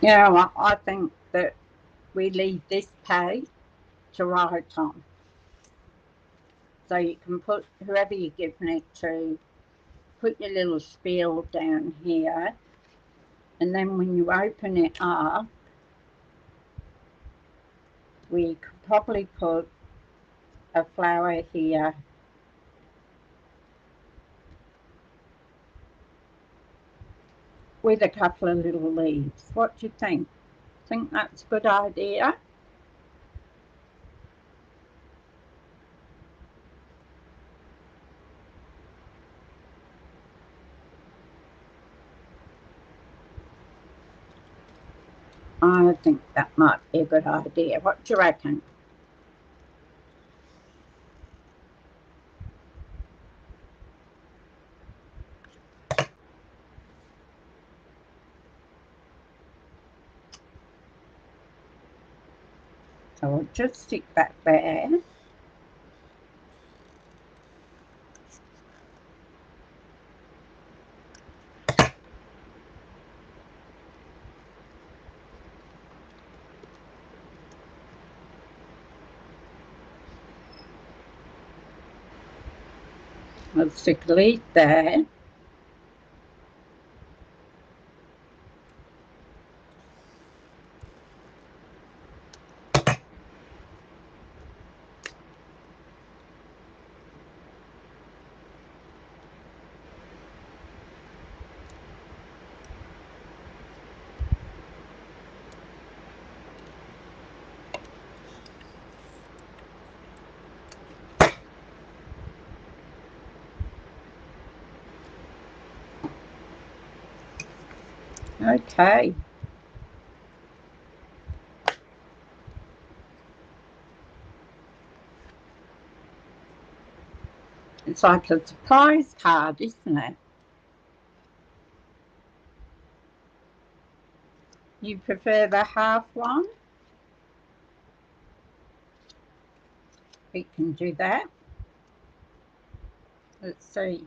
Yeah, well, I think that we leave this page to write on. So you can put whoever you're giving it to, put your little spiel down here, and then when you open it up, we could probably put a flower here with a couple of little leaves. What do you think? Think that's a good idea? I think that might be a good idea. What do you reckon? So we'll just stick that there. I'll stick a leaf there. Okay. It's like a surprise card, isn't it? You prefer the half one? We can do that. Let's see.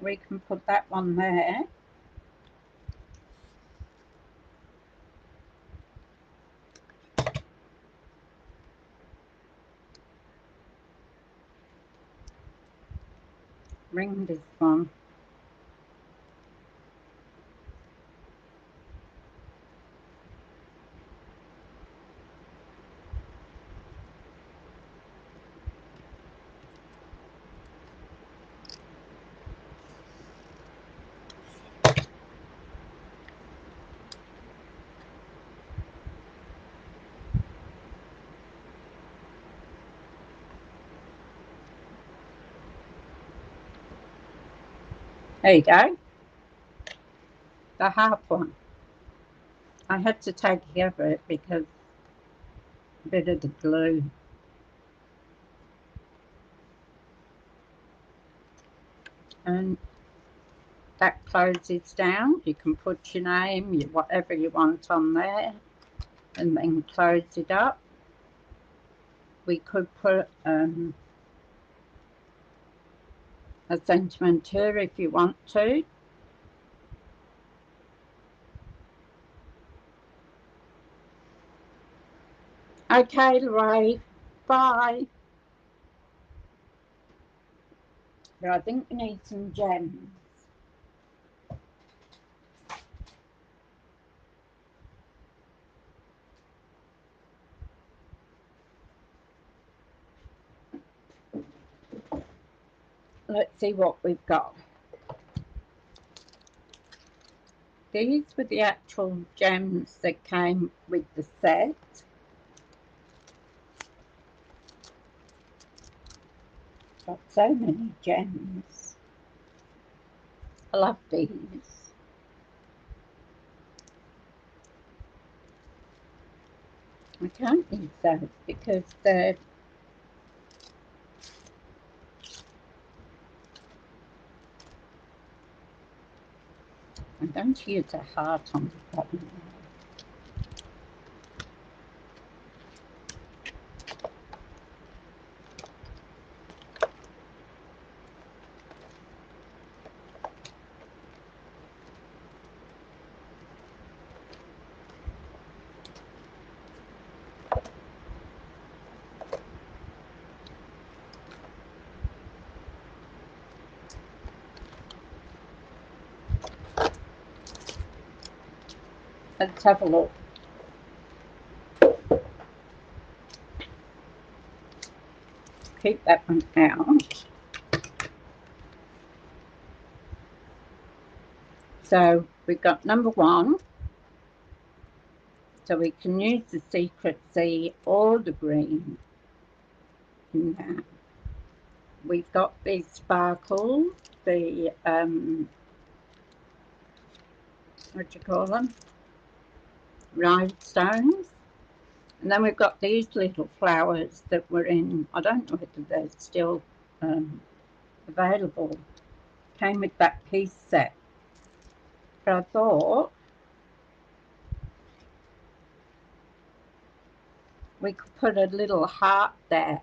We can put that one there. Ring this one. There you go. The half one. I had to take care of it because a bit of the glue. And that closes down. You can put your name, whatever you want on there, and then close it up. We could put a sentiment here if you want to. Okay, Lorraine, bye. But I think we need some gems. Let's see what we've got. These were the actual gems that came with the set. Got so many gems. I love these. I can't use those because they're I'm going to use a heart on the bottom. Let's have a look. Keep that one out. So we've got number one. So we can use the secret sea or the green in that. We've got the sparkle, the what do you call them? Rhinestones. And then we've got these little flowers that were in, I don't know whether they're still available. Came with that piece set. But I thought we could put a little heart there.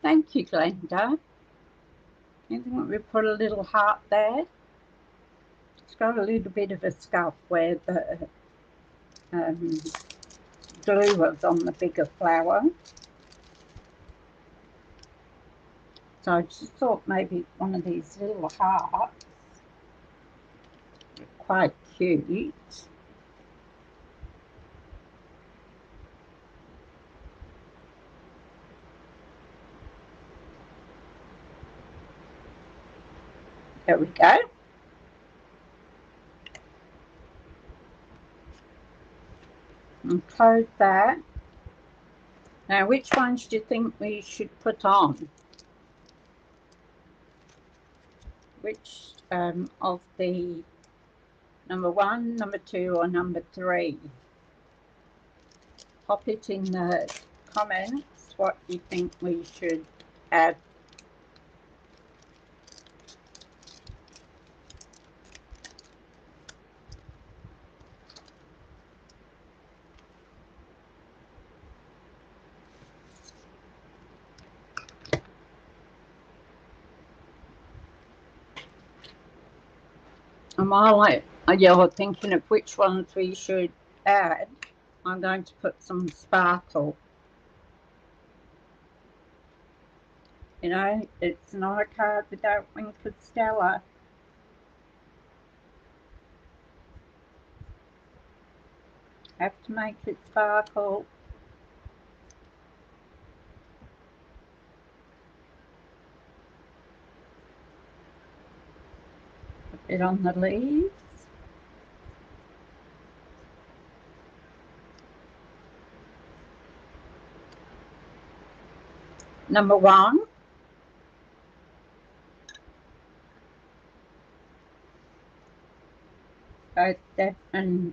Thank you, Glenda. You think we put a little heart there? It's got a little bit of a scuff where the glue was on the bigger flower. So I just thought maybe one of these little hearts, quite cute. There we go. And close that. Now, which ones do you think we should put on? Which of the number 1, number 2, or number 3? Pop it in the comments what you think we should add. And while you're thinking of which ones we should add, I'm going to put some sparkle. You know, it's not a card without Winker Stella. Have to make it sparkle. Put it on the leaves. Number 1. Both Deb and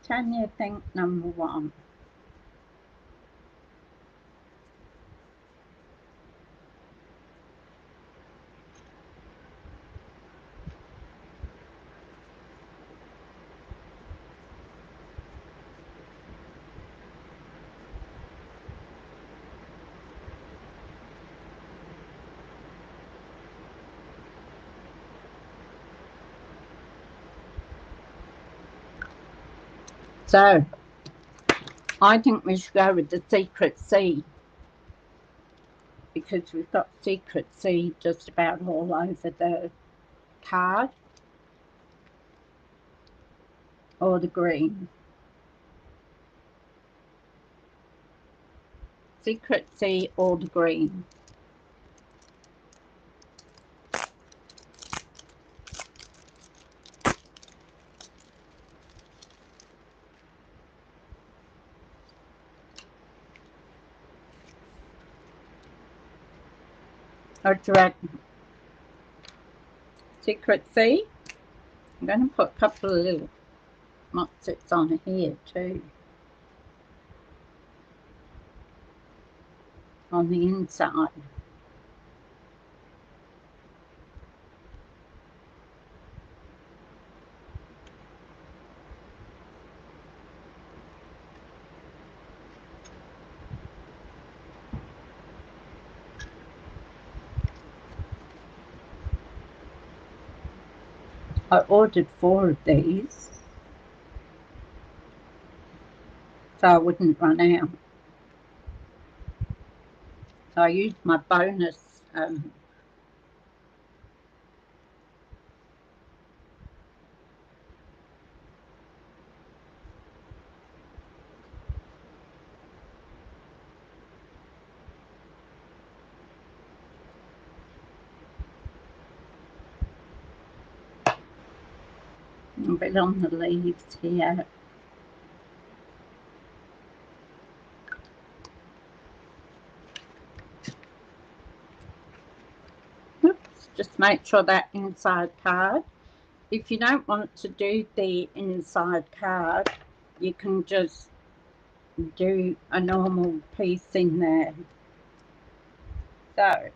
Tanya think number 1. So, I think we should go with the Secret Sea, because we've got Secret Sea just about all over the card, or the green. Secret Sea or the green. Or direct Secret Sea. I'm going to put a couple of little motsets on here too, on the inside. I ordered 4 of these so I wouldn't run out. So I used my bonus a bit on the leaves here. Oops, just make sure that inside card. If you don't want to do the inside card, you can just do a normal piece in there. So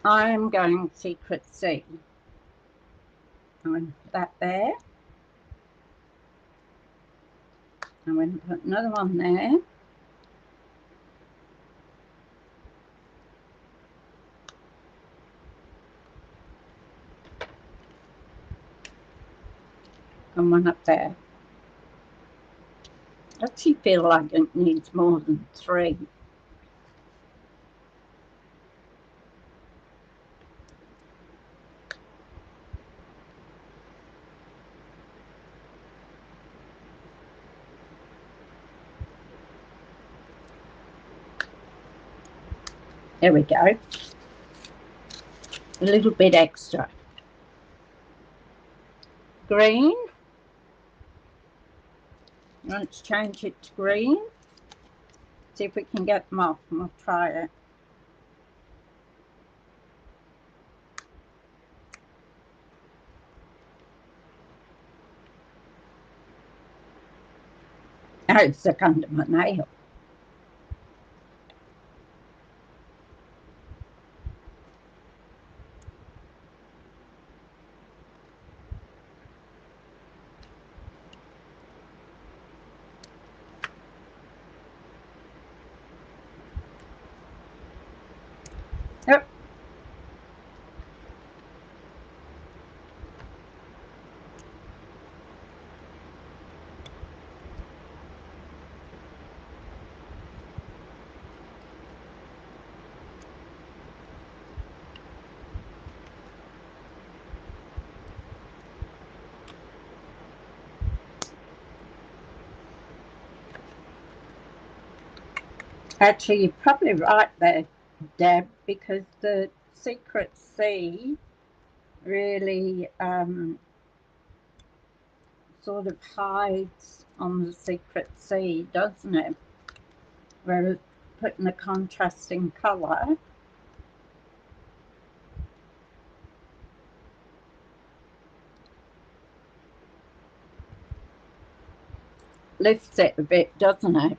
I'm going Secret Sea. I'm going to put that there. I'm going to put another one there. And one up there. I actually feel like it needs more than 3. There we go. A little bit extra. Green. Let's change it to green. See if we can get them off and we'll try it. Oh, it's stuck under my nail. Yep. Actually, you're probably right there, Deb, because the secret C really sort of hides on the secret C, doesn't it? Whereas putting a contrasting colour lifts it a bit, doesn't it?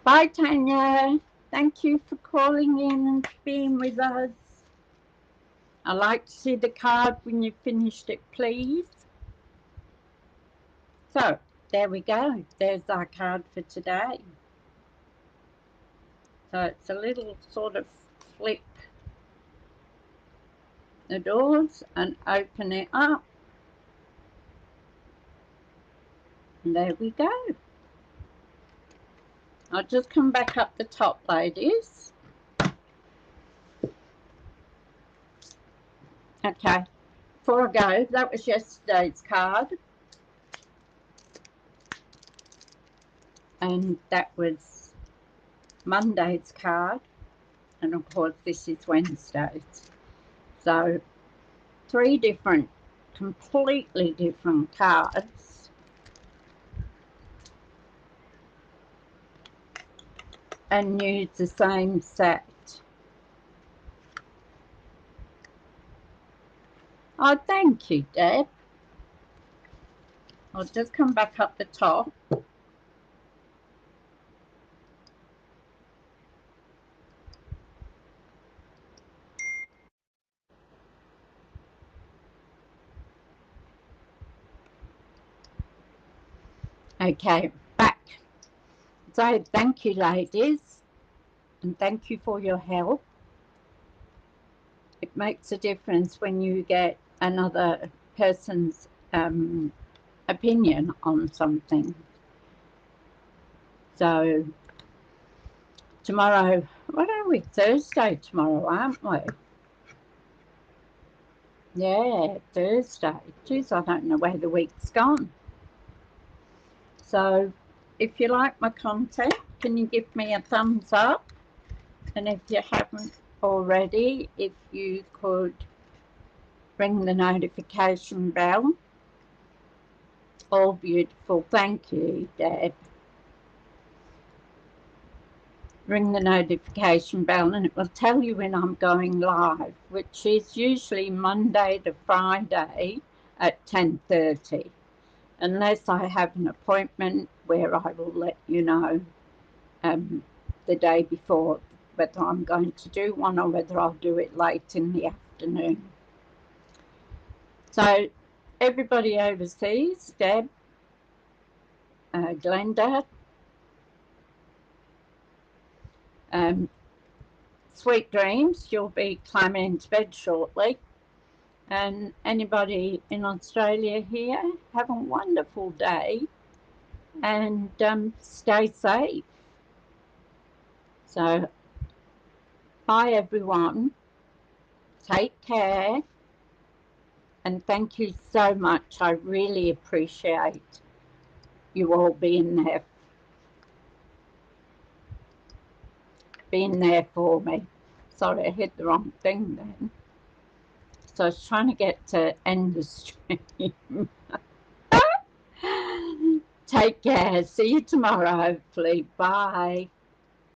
Bye, Tanya. Thank you for calling in and being with us. I'd like to see the card when you've finished it, please. So, there we go. There's our card for today. So it's a little sort of flip the doors and open it up. And there we go. I'll just come back up the top, ladies. Okay, before I go, that was yesterday's card. And that was Monday's card. And of course, this is Wednesday's. So 3 different, completely different cards. And use the same set. Oh, thank you, Deb. I'll just come back up the top. Okay, back. So thank you, ladies, and thank you for your help. It makes a difference when you get another person's opinion on something. So tomorrow, what are we? Thursday tomorrow, aren't we? Yeah, Thursday. Geez, I don't know where the week's gone. So if you like my content, can you give me a thumbs up? And if you haven't already, if you could ring the notification bell. All beautiful. Thank you, Dad. Ring the notification bell and it will tell you when I'm going live, which is usually Monday to Friday at 10:30, unless I have an appointment where I will let you know the day before whether I'm going to do one or whether I'll do it late in the afternoon. So everybody overseas, Deb, Glenda, sweet dreams. You'll be climbing into bed shortly. And anybody in Australia here, have a wonderful day and stay safe. So, bye everyone. Take care. And thank you so much. I really appreciate you all being there for me. Sorry, I hit the wrong thing then. So I was trying to get to end the stream. Take care. See you tomorrow, hopefully. Bye.